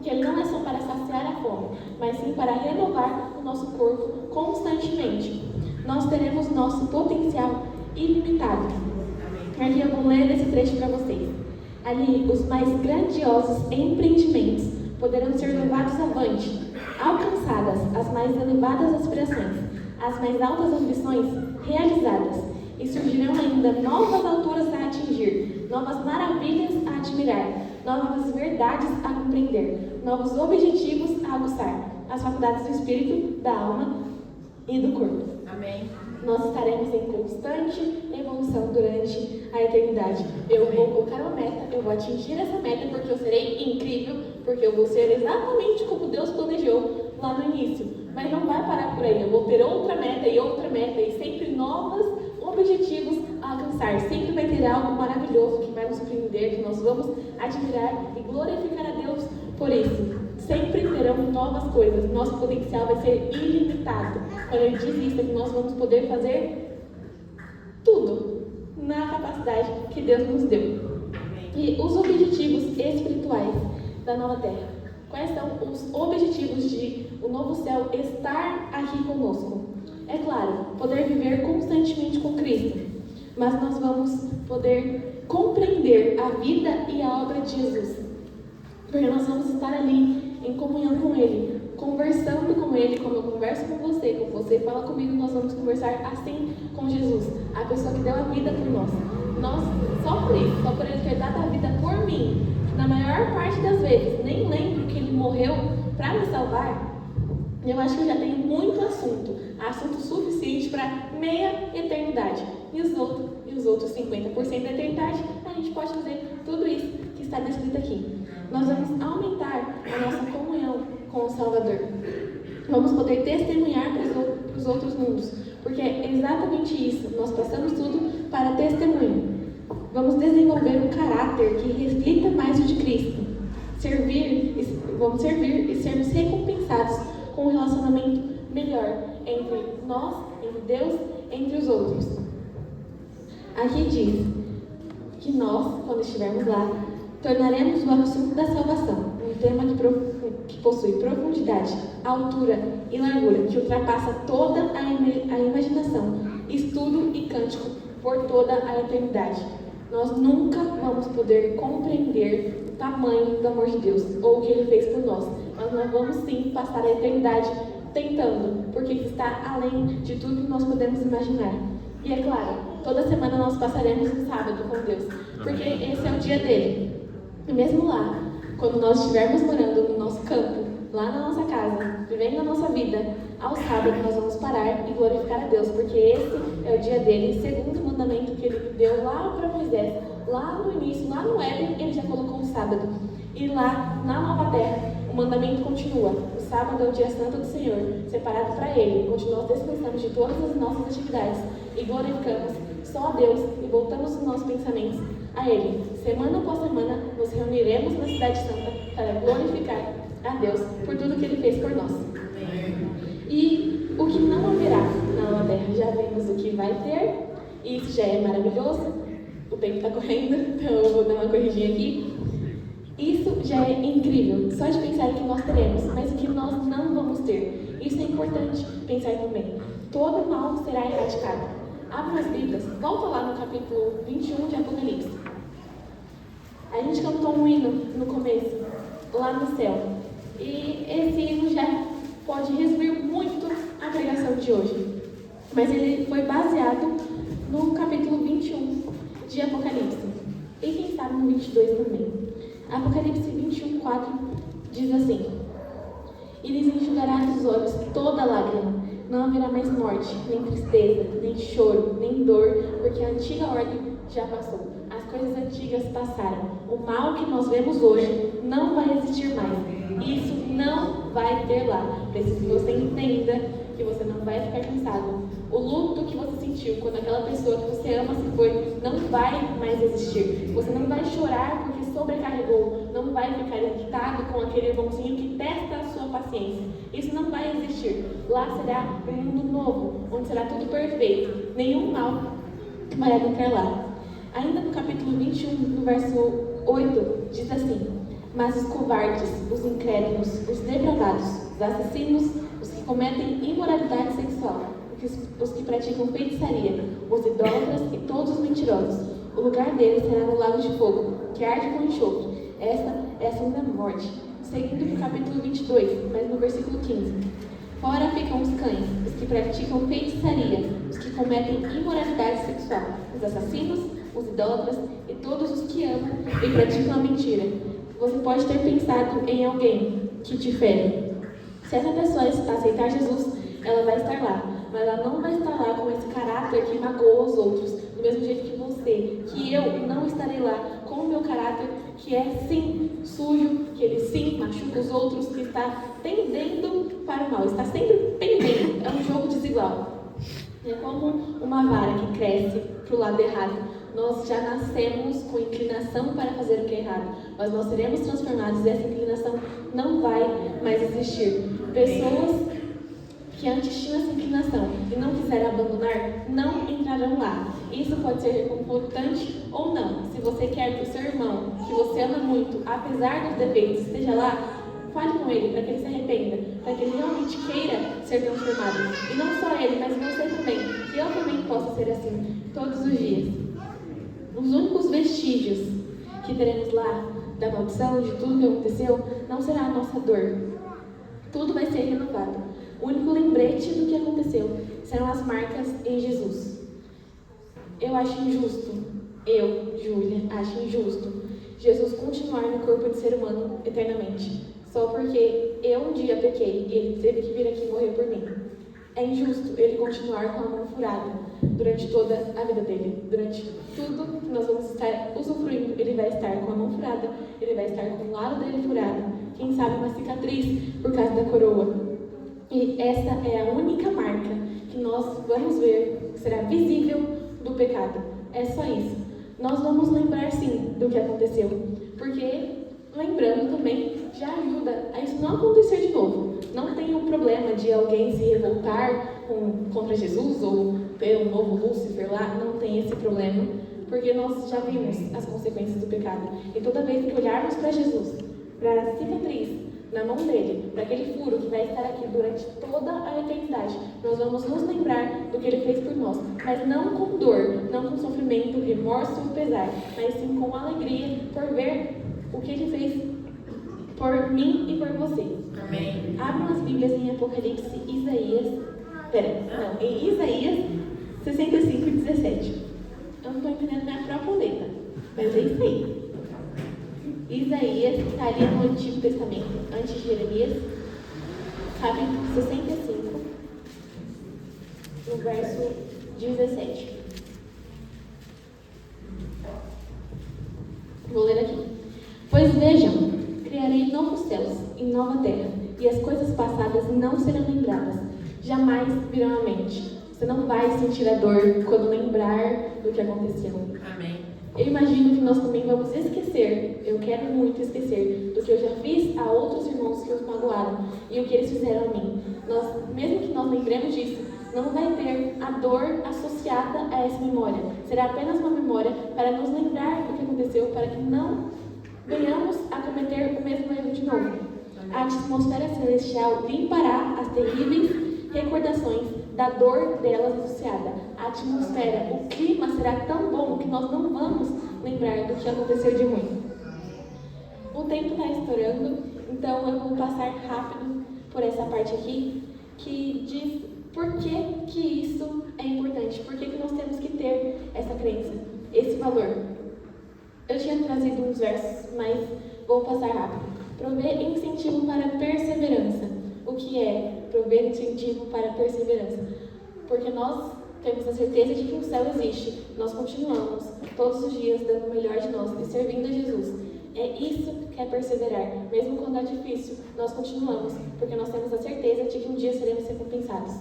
que ele não é só para saciar a fome, mas sim para renovar o nosso corpo constantemente. Nós teremos nosso potencial ilimitado. Aqui eu vou ler esse trecho para vocês. Ali, os mais grandiosos empreendimentos poderão ser levados avante, alcançadas as mais elevadas aspirações, as mais altas ambições realizadas, e surgirão ainda novas alturas a atingir, novas maravilhas a admirar, novas verdades a compreender, novos objetivos a aguçar, as faculdades do espírito, da alma e do corpo. Amém. Nós estaremos em constante evolução durante a eternidade. Eu vou colocar uma meta, eu vou atingir essa meta porque eu serei incrível, porque eu vou ser exatamente como Deus planejou lá no início. Mas não vai parar por aí, eu vou ter outra meta e sempre novos objetivos a alcançar. Sempre vai ter algo maravilhoso que vai nos surpreender, que nós vamos admirar e glorificar a Deus por isso. Sempre terão novas coisas. Nosso potencial vai ser ilimitado. Quando ele diz isso, é que nós vamos poder fazer tudo na capacidade que Deus nos deu. E os objetivos espirituais da nova terra. Quais são os objetivos de o novo céu estar aqui conosco? É claro, poder viver constantemente com Cristo. Mas nós vamos poder compreender a vida e a obra de Jesus. Porque nós vamos estar ali em comunhão com Ele, conversando com Ele, como eu converso com você, como você fala comigo, nós vamos conversar assim com Jesus, a pessoa que deu a vida por nós. Nós, só por Ele ter dado a vida por mim, na maior parte das vezes, nem lembro que Ele morreu para me salvar, eu acho que eu já tenho muito assunto suficiente para meia eternidade. E os outros 50% da eternidade, a gente pode fazer tudo isso que está descrito aqui. Nós vamos aumentar a nossa comunhão com o Salvador. Vamos poder testemunhar para os outros mundos, porque é exatamente isso. Nós passamos tudo para testemunho. Vamos desenvolver um caráter que reflita mais o de Cristo. Vamos servir e sermos recompensados com um relacionamento melhor entre nós, entre Deus, entre os outros. Aqui diz que nós, quando estivermos lá, tornaremos o assunto da salvação um tema que possui profundidade, altura e largura, que ultrapassa toda a imaginação, estudo e cântico por toda a eternidade. Nós nunca vamos poder compreender o tamanho do amor de Deus ou o que Ele fez por nós, mas nós vamos sim passar a eternidade tentando, porque isso está além de tudo que nós podemos imaginar. E é claro, toda semana nós passaremos um sábado com Deus, porque esse é o dia dele. E mesmo lá, quando nós estivermos morando no nosso campo, lá na nossa casa, vivendo a nossa vida, ao sábado nós vamos parar e glorificar a Deus, porque esse é o dia dele, segundo o mandamento que ele deu lá para Moisés, lá no início, lá no Éden, ele já colocou um sábado. E lá, na nova terra, o mandamento continua. O sábado é o dia santo do Senhor, separado para ele, onde nós descansamos de todas as nossas atividades e glorificamos só a Deus e voltamos os nossos pensamentos a Ele. Semana após semana, nos reuniremos na Cidade Santa para glorificar a Deus por tudo que Ele fez por nós. E o que não haverá na nova terra, já vimos o que vai ter, e isso já é maravilhoso. O tempo está correndo, então eu vou dar uma corridinha aqui. Isso já é incrível, só de pensar que nós teremos, mas o que nós não vamos ter. Isso é importante pensar também. Todo mal será erradicado. Abra as Bíblias, volta lá no capítulo 21 de Apocalipse. A gente cantou um hino no começo, lá no céu. E esse hino já pode resumir muito a pregação de hoje. Mas ele foi baseado no capítulo 21 de Apocalipse. E quem sabe no 22 também. Apocalipse 21, 4 diz assim: E lhes enxugará dos olhos toda lágrima. Não haverá mais morte, nem tristeza, nem choro, nem dor, porque a antiga ordem já passou. As coisas antigas passaram. O mal que nós vemos hoje não vai existir mais. Isso não vai ter lá. Preciso que você entenda que você não vai ficar cansado. O luto que você sentiu quando aquela pessoa que você ama se foi, não vai mais existir. Você não vai chorar porque sobrecarregou. Não vai ficar irritado com aquele irmãozinho que testa a sua paciência. Isso não vai existir. Lá será um mundo novo, onde será tudo perfeito. Nenhum mal vai adentrar lá. Ainda no capítulo 21, no verso 8, diz assim: Mas os covardes, os incrédulos, os depravados, os assassinos, os que cometem imoralidade sexual, os que praticam feitiçaria, os idólatras e todos os mentirosos, o lugar deles será no lago de fogo, que arde com enxofre. Esta é a segunda morte. Seguindo para o capítulo 22, mas no versículo 15. Fora ficam os cães, os que praticam feitiçaria, os que cometem imoralidade sexual, os assassinos, os idólatras e todos os que amam e praticam a mentira. Você pode ter pensado em alguém que te fere. Se essa pessoa aceitar Jesus, ela vai estar lá. Mas ela não vai estar lá com esse caráter que magoa os outros, do mesmo jeito que você, que eu não estarei lá com o meu caráter, que é sim sujo, que ele sim machuca os outros, que está tendendo para o mal, está sempre pendendo, é um jogo desigual. É como uma vara que cresce para o lado errado. Nós já nascemos com inclinação para fazer o que é errado, mas nós seremos transformados e essa inclinação não vai mais existir. Pessoas que antes tinham essa inclinação e não quiserem abandonar, não entrarão lá. Isso pode ser reconfortante ou não. Se você quer que o seu irmão, que você ama muito, apesar dos defeitos, esteja lá, fale com ele para que ele se arrependa, para que ele realmente queira ser transformado. E não só ele, mas você também, que eu também possa ser assim, todos os dias. Os únicos vestígios que teremos lá da maldição, de tudo que aconteceu, não será a nossa dor. Tudo vai ser renovado. O único lembrete do que aconteceu serão as marcas em Jesus. Eu acho injusto, Júlia, acho injusto Jesus continuar no corpo de ser humano eternamente, só porque eu um dia pequei e ele teve que vir aqui morrer por mim. É injusto ele continuar com a mão furada durante toda a vida dele, durante tudo que nós vamos estar usufruindo, ele vai estar com a mão furada, ele vai estar com o lado dele furado, quem sabe uma cicatriz por causa da coroa. E essa é a única marca que nós vamos ver, que será visível do pecado. É só isso. Nós vamos lembrar sim do que aconteceu, porque lembrando também já ajuda a isso não acontecer de novo. Não tem um problema de alguém se revoltar contra Jesus ou ter um novo Lúcifer lá, não tem esse problema, porque nós já vimos as consequências do pecado. E toda vez que olharmos para Jesus, para a cicatriz na mão dele, para aquele furo que vai estar aqui durante toda a eternidade, nós vamos nos lembrar do que ele fez por nós, mas não com dor, não com sofrimento, remorso e pesar, mas sim com alegria por ver o que ele fez por mim e por você. Amém. Abram as Bíblias em Apocalipse, em Isaías 65:17. Eu não estou entendendo minha própria letra, mas é isso aí. Isaías está ali no Antigo Testamento, antes de Jeremias, capítulo 65, no verso 17. Vou ler aqui. Pois vejam, criarei novos céus e nova terra, e as coisas passadas não serão lembradas, jamais virão à mente. Você não vai sentir a dor quando lembrar do que aconteceu. Amém. Eu imagino que nós também vamos esquecer, eu quero muito esquecer, do que eu já fiz a outros irmãos que os magoaram e o que eles fizeram a mim. Mesmo que nós lembremos disso, não vai ter a dor associada a essa memória. Será apenas uma memória para nos lembrar do que aconteceu, para que não venhamos a cometer o mesmo erro de novo. A atmosfera celestial limpará as terríveis recordações da dor delas associada. A atmosfera, o clima será tão bom que nós não vamos lembrar do que aconteceu de ruim. O tempo está estourando, então eu vou passar rápido por essa parte aqui, que diz por que isso é importante, por que nós temos que ter essa crença, esse valor. Eu tinha trazido uns versos, mas vou passar rápido. Prover incentivo para perseverança. O que é prover incentivo para perseverança? Porque nós temos a certeza de que o céu existe. Nós continuamos todos os dias dando o melhor de nós e servindo a Jesus. É isso que é perseverar. Mesmo quando é difícil, nós continuamos, porque nós temos a certeza de que um dia seremos recompensados.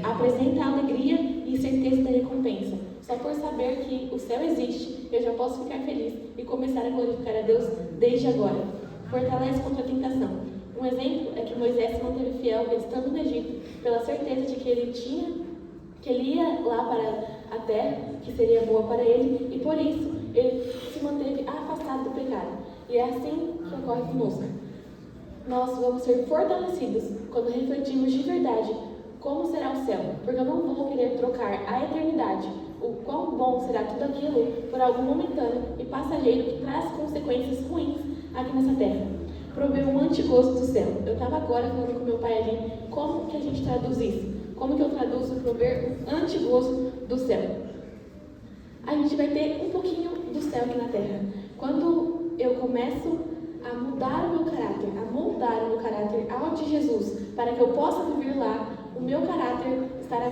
Apresenta alegria e certeza da recompensa. Só por saber que o céu existe, eu já posso ficar feliz e começar a glorificar a Deus desde agora. Fortalece contra a tentação. Um exemplo é que Moisés se manteve fiel estando no Egito, pela certeza de que ele ia lá para a terra que seria boa para ele, e por isso ele se manteve afastado do pecado. E é assim que ocorre conosco. Nós vamos ser fortalecidos quando refletimos de verdade como será o céu, porque eu não vou querer trocar a eternidade, o quão bom será tudo aquilo, por algo momentâneo e passageiro que traz consequências ruins aqui nessa terra. Prover um antigosto do céu. Eu estava agora falando com meu pai ali, como que a gente traduz isso? Como que eu traduzo prover um antigosto do céu? A gente vai ter um pouquinho do céu aqui na terra. Quando eu começo a mudar o meu caráter, a moldar o meu caráter ao de Jesus, para que eu possa viver lá, o meu caráter estará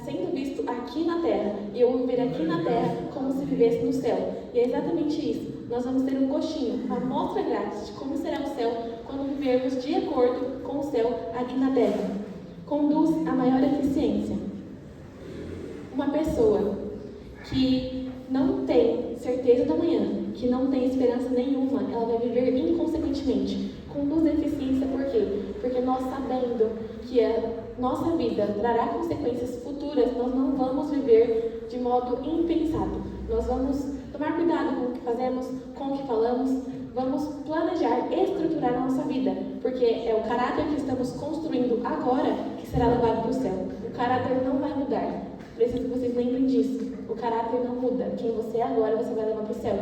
sendo visto aqui na terra, e eu vou viver aqui na terra como se vivesse no céu. E é exatamente isso. Nós vamos ter um gostinho, uma amostra grátis de como será o céu quando vivermos de acordo com o céu aqui na terra. Conduz a maior eficiência. Uma pessoa que não tem certeza da manhã, que não tem esperança nenhuma, ela vai viver inconsequentemente. Conduz a eficiência por quê? Porque nós, sabendo que a nossa vida trará consequências futuras, nós não vamos viver de modo impensado. Nós vamos tomar cuidado com o que fazemos, com o que falamos, vamos planejar, estruturar a nossa vida, porque é o caráter que estamos construindo agora que será levado para o céu. O caráter não vai mudar. Preciso que vocês lembrem disso. O caráter não muda. Quem você é agora, você vai levar para o céu.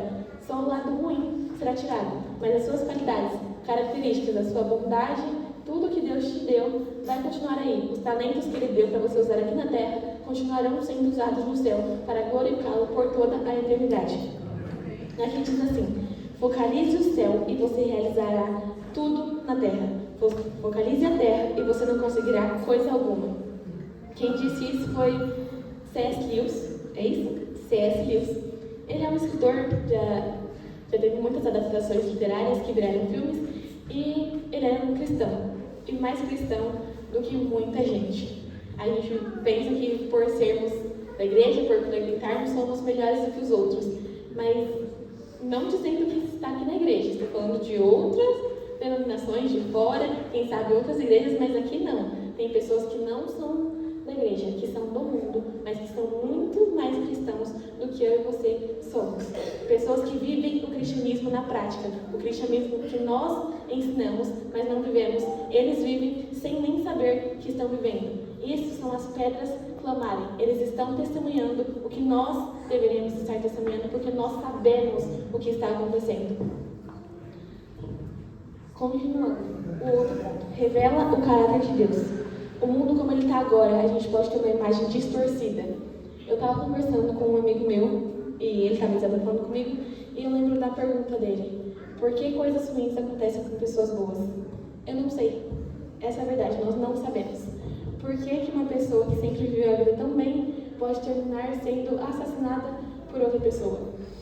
Só o lado ruim será tirado, mas as suas qualidades, características, a sua bondade, tudo que Deus te deu vai continuar aí. Os talentos que Ele deu para você usar aqui na terra continuarão sendo usados no céu para glorificá-lo por toda a eternidade. Aqui diz assim: focalize o céu e você realizará tudo na terra. Focalize a terra e você não conseguirá coisa alguma. Quem disse isso foi C.S. Lewis. É isso? C.S. Lewis. Ele é um escritor, já teve muitas adaptações literárias que viraram filmes, e ele era um cristão. E mais cristão do que muita gente. A gente pensa que por sermos da igreja, por frequentarmos, somos melhores do que os outros. Mas não dizendo que está aqui na igreja, estou falando de outras denominações de fora, quem sabe outras igrejas, mas aqui não. Tem pessoas que não são da igreja, que são do mundo, mas que são muito mais cristãos do que eu e você somos. Pessoas que vivem o cristianismo na prática, o cristianismo que nós ensinamos, mas não vivemos. Eles vivem sem nem saber que estão vivendo. Isso são as pedras clamarem. Eles estão testemunhando o que nós deveríamos estar testemunhando, porque nós sabemos o que está acontecendo. Continuando, o outro ponto. Revela o caráter de Deus. O mundo como ele está agora, a gente pode ter uma imagem distorcida. Eu estava conversando com um amigo meu, e ele estava desabafando comigo, e eu lembro da pergunta dele. Por que coisas ruins acontecem com pessoas boas? Eu não sei. Essa é a verdade, nós não sabemos. Por que uma pessoa que sempre viveu a vida tão bem pode terminar sendo assassinada por outra pessoa?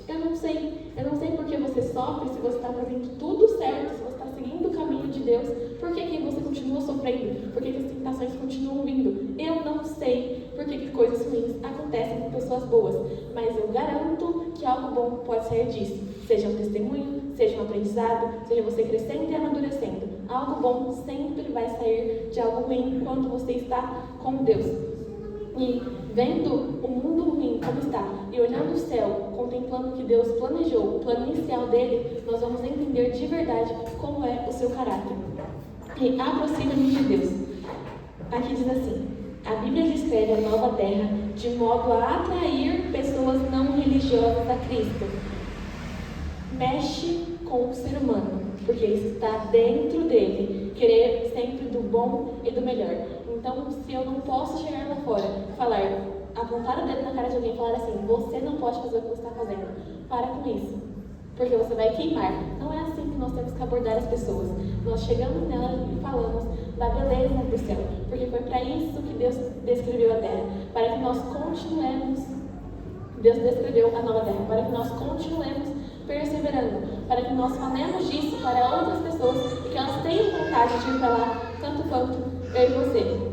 Eu não sei. Eu não sei por que você sofre se você está fazendo tudo certo, se você está seguindo o caminho de Deus. Por que você continua sofrendo? Por que as tentações continuam vindo? Eu não sei por que coisas ruins acontecem com pessoas boas. Mas eu garanto que algo bom pode sair disso. Seja um testemunho, seja um aprendizado, seja você crescendo e amadurecendo. Algo bom sempre vai sair de algo ruim quando você está com Deus. E vendo o mundo ruim como está, e olhando o céu, contemplando o que Deus planejou, o plano inicial dele, nós vamos entender de verdade como é o seu caráter. E aproxima-me de Deus. Aqui diz assim: a Bíblia descreve a nova terra de modo a atrair pessoas não religiosas a Cristo. Mexe com o ser humano, porque isso está dentro dele, querer sempre do bom e do melhor. Então, se eu não posso chegar lá fora, falar, apontar o dedo na cara de alguém e falar assim, você não pode fazer o que você está fazendo, para com isso, porque você vai queimar. Não é assim que nós temos que abordar as pessoas. Nós chegamos nelas e falamos da beleza do céu, porque foi para isso que Deus descreveu a terra, para que nós continuemos. Deus descreveu a nova terra, para que nós continuemos perseverando, para que nós falemos disso para outras pessoas e que elas tenham vontade de ir para lá, tanto quanto eu e você.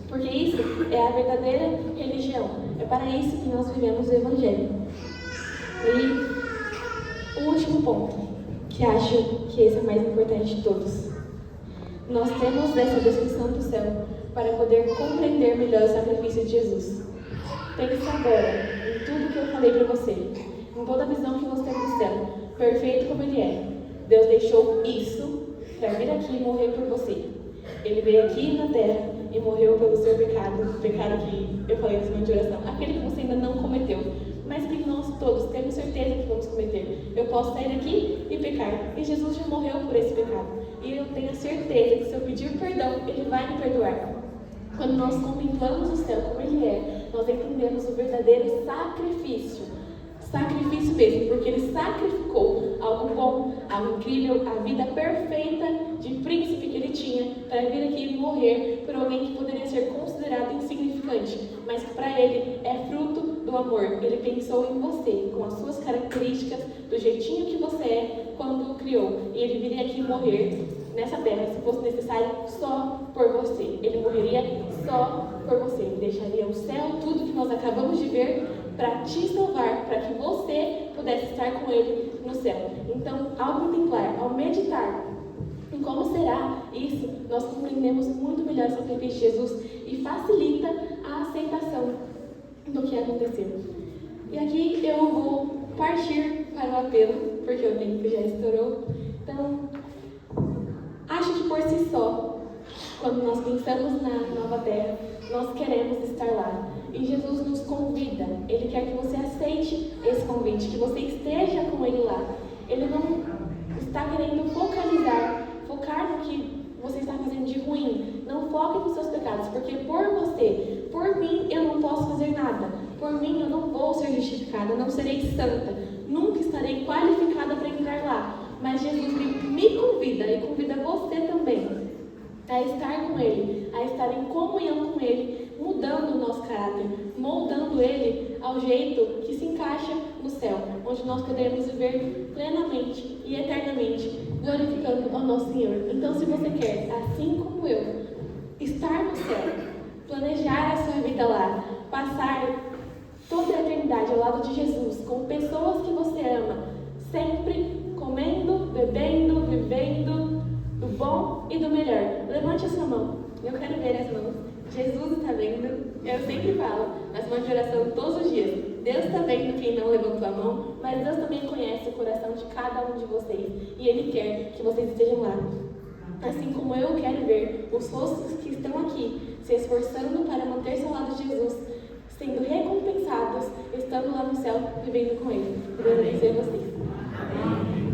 Porque isso é a verdadeira religião. É para isso que nós vivemos o Evangelho. E o último ponto, que acho que esse é o mais importante de todos. Nós temos essa descrição do céu para poder compreender melhor o sacrifício de Jesus. Pense agora em tudo que eu falei para você, em toda a visão que você tem do céu, perfeito como ele é. Deus deixou isso para vir aqui e morrer por você. Ele veio aqui na terra e morreu pelo seu pecado, o pecado que eu falei nesse momento de oração, aquele que você ainda não cometeu, mas que nós todos temos certeza que vamos cometer. Eu posso sair daqui e pecar, e Jesus já morreu por esse pecado, e eu tenho a certeza que se eu pedir perdão, Ele vai me perdoar. Quando nós contemplamos o céu como Ele é, nós entendemos o verdadeiro sacrifício mesmo, porque Ele sacrificou algo bom, algo incrível, a vida perfeita de príncipe que Ele tinha para vir aqui e morrer por alguém que poderia ser considerado insignificante, mas que para Ele é fruto do amor. Ele pensou em você, com as suas características, do jeitinho que você é quando o criou, e Ele viria aqui morrer nessa terra, se fosse necessário, só por você. Ele morreria só por você. Ele deixaria o céu, tudo que nós acabamos de ver, para te salvar, para que você pudesse estar com Ele no céu. Então, ao contemplar, ao meditar em como será isso, nós compreendemos muito melhor o sacrifício de Jesus e facilita a aceitação do que aconteceu. E aqui eu vou partir para o apelo, porque o tempo já estourou. Então, acho que por si só, quando nós pensamos na nova terra, nós queremos estar lá. E Jesus nos convida. Ele quer que você aceite esse convite, que você esteja com Ele lá. Ele não está querendo focar no que você está fazendo de ruim. Não foque nos seus pecados, porque por você, por mim, eu não posso fazer nada. Por mim, eu não vou ser justificada, eu não serei santa. Nunca estarei qualificada para entrar lá. Mas Jesus me convida e convida você também a estar com Ele, a estar em comunhão com Ele, mudando o nosso caráter, moldando Ele ao jeito que se encaixa no céu, onde nós podemos viver plenamente e eternamente, glorificando ao nosso Senhor. Então, se você quer, assim como eu, estar no céu, planejar a sua vida lá, passar toda a eternidade ao lado de Jesus, com pessoas que você ama, sempre comendo, bebendo, vivendo do bom e do melhor. Levante a sua mão, eu quero ver as mãos. Jesus está vendo, eu sempre falo nas mãos de oração todos os dias. Deus está vendo quem não levantou a mão, mas Deus também conhece o coração de cada um de vocês e Ele quer que vocês estejam lá. Assim como eu quero ver os rostos que estão aqui se esforçando para manter-se ao lado de Jesus, sendo recompensados, estando lá no céu, vivendo com Ele. Deus abençoe vocês. Amém.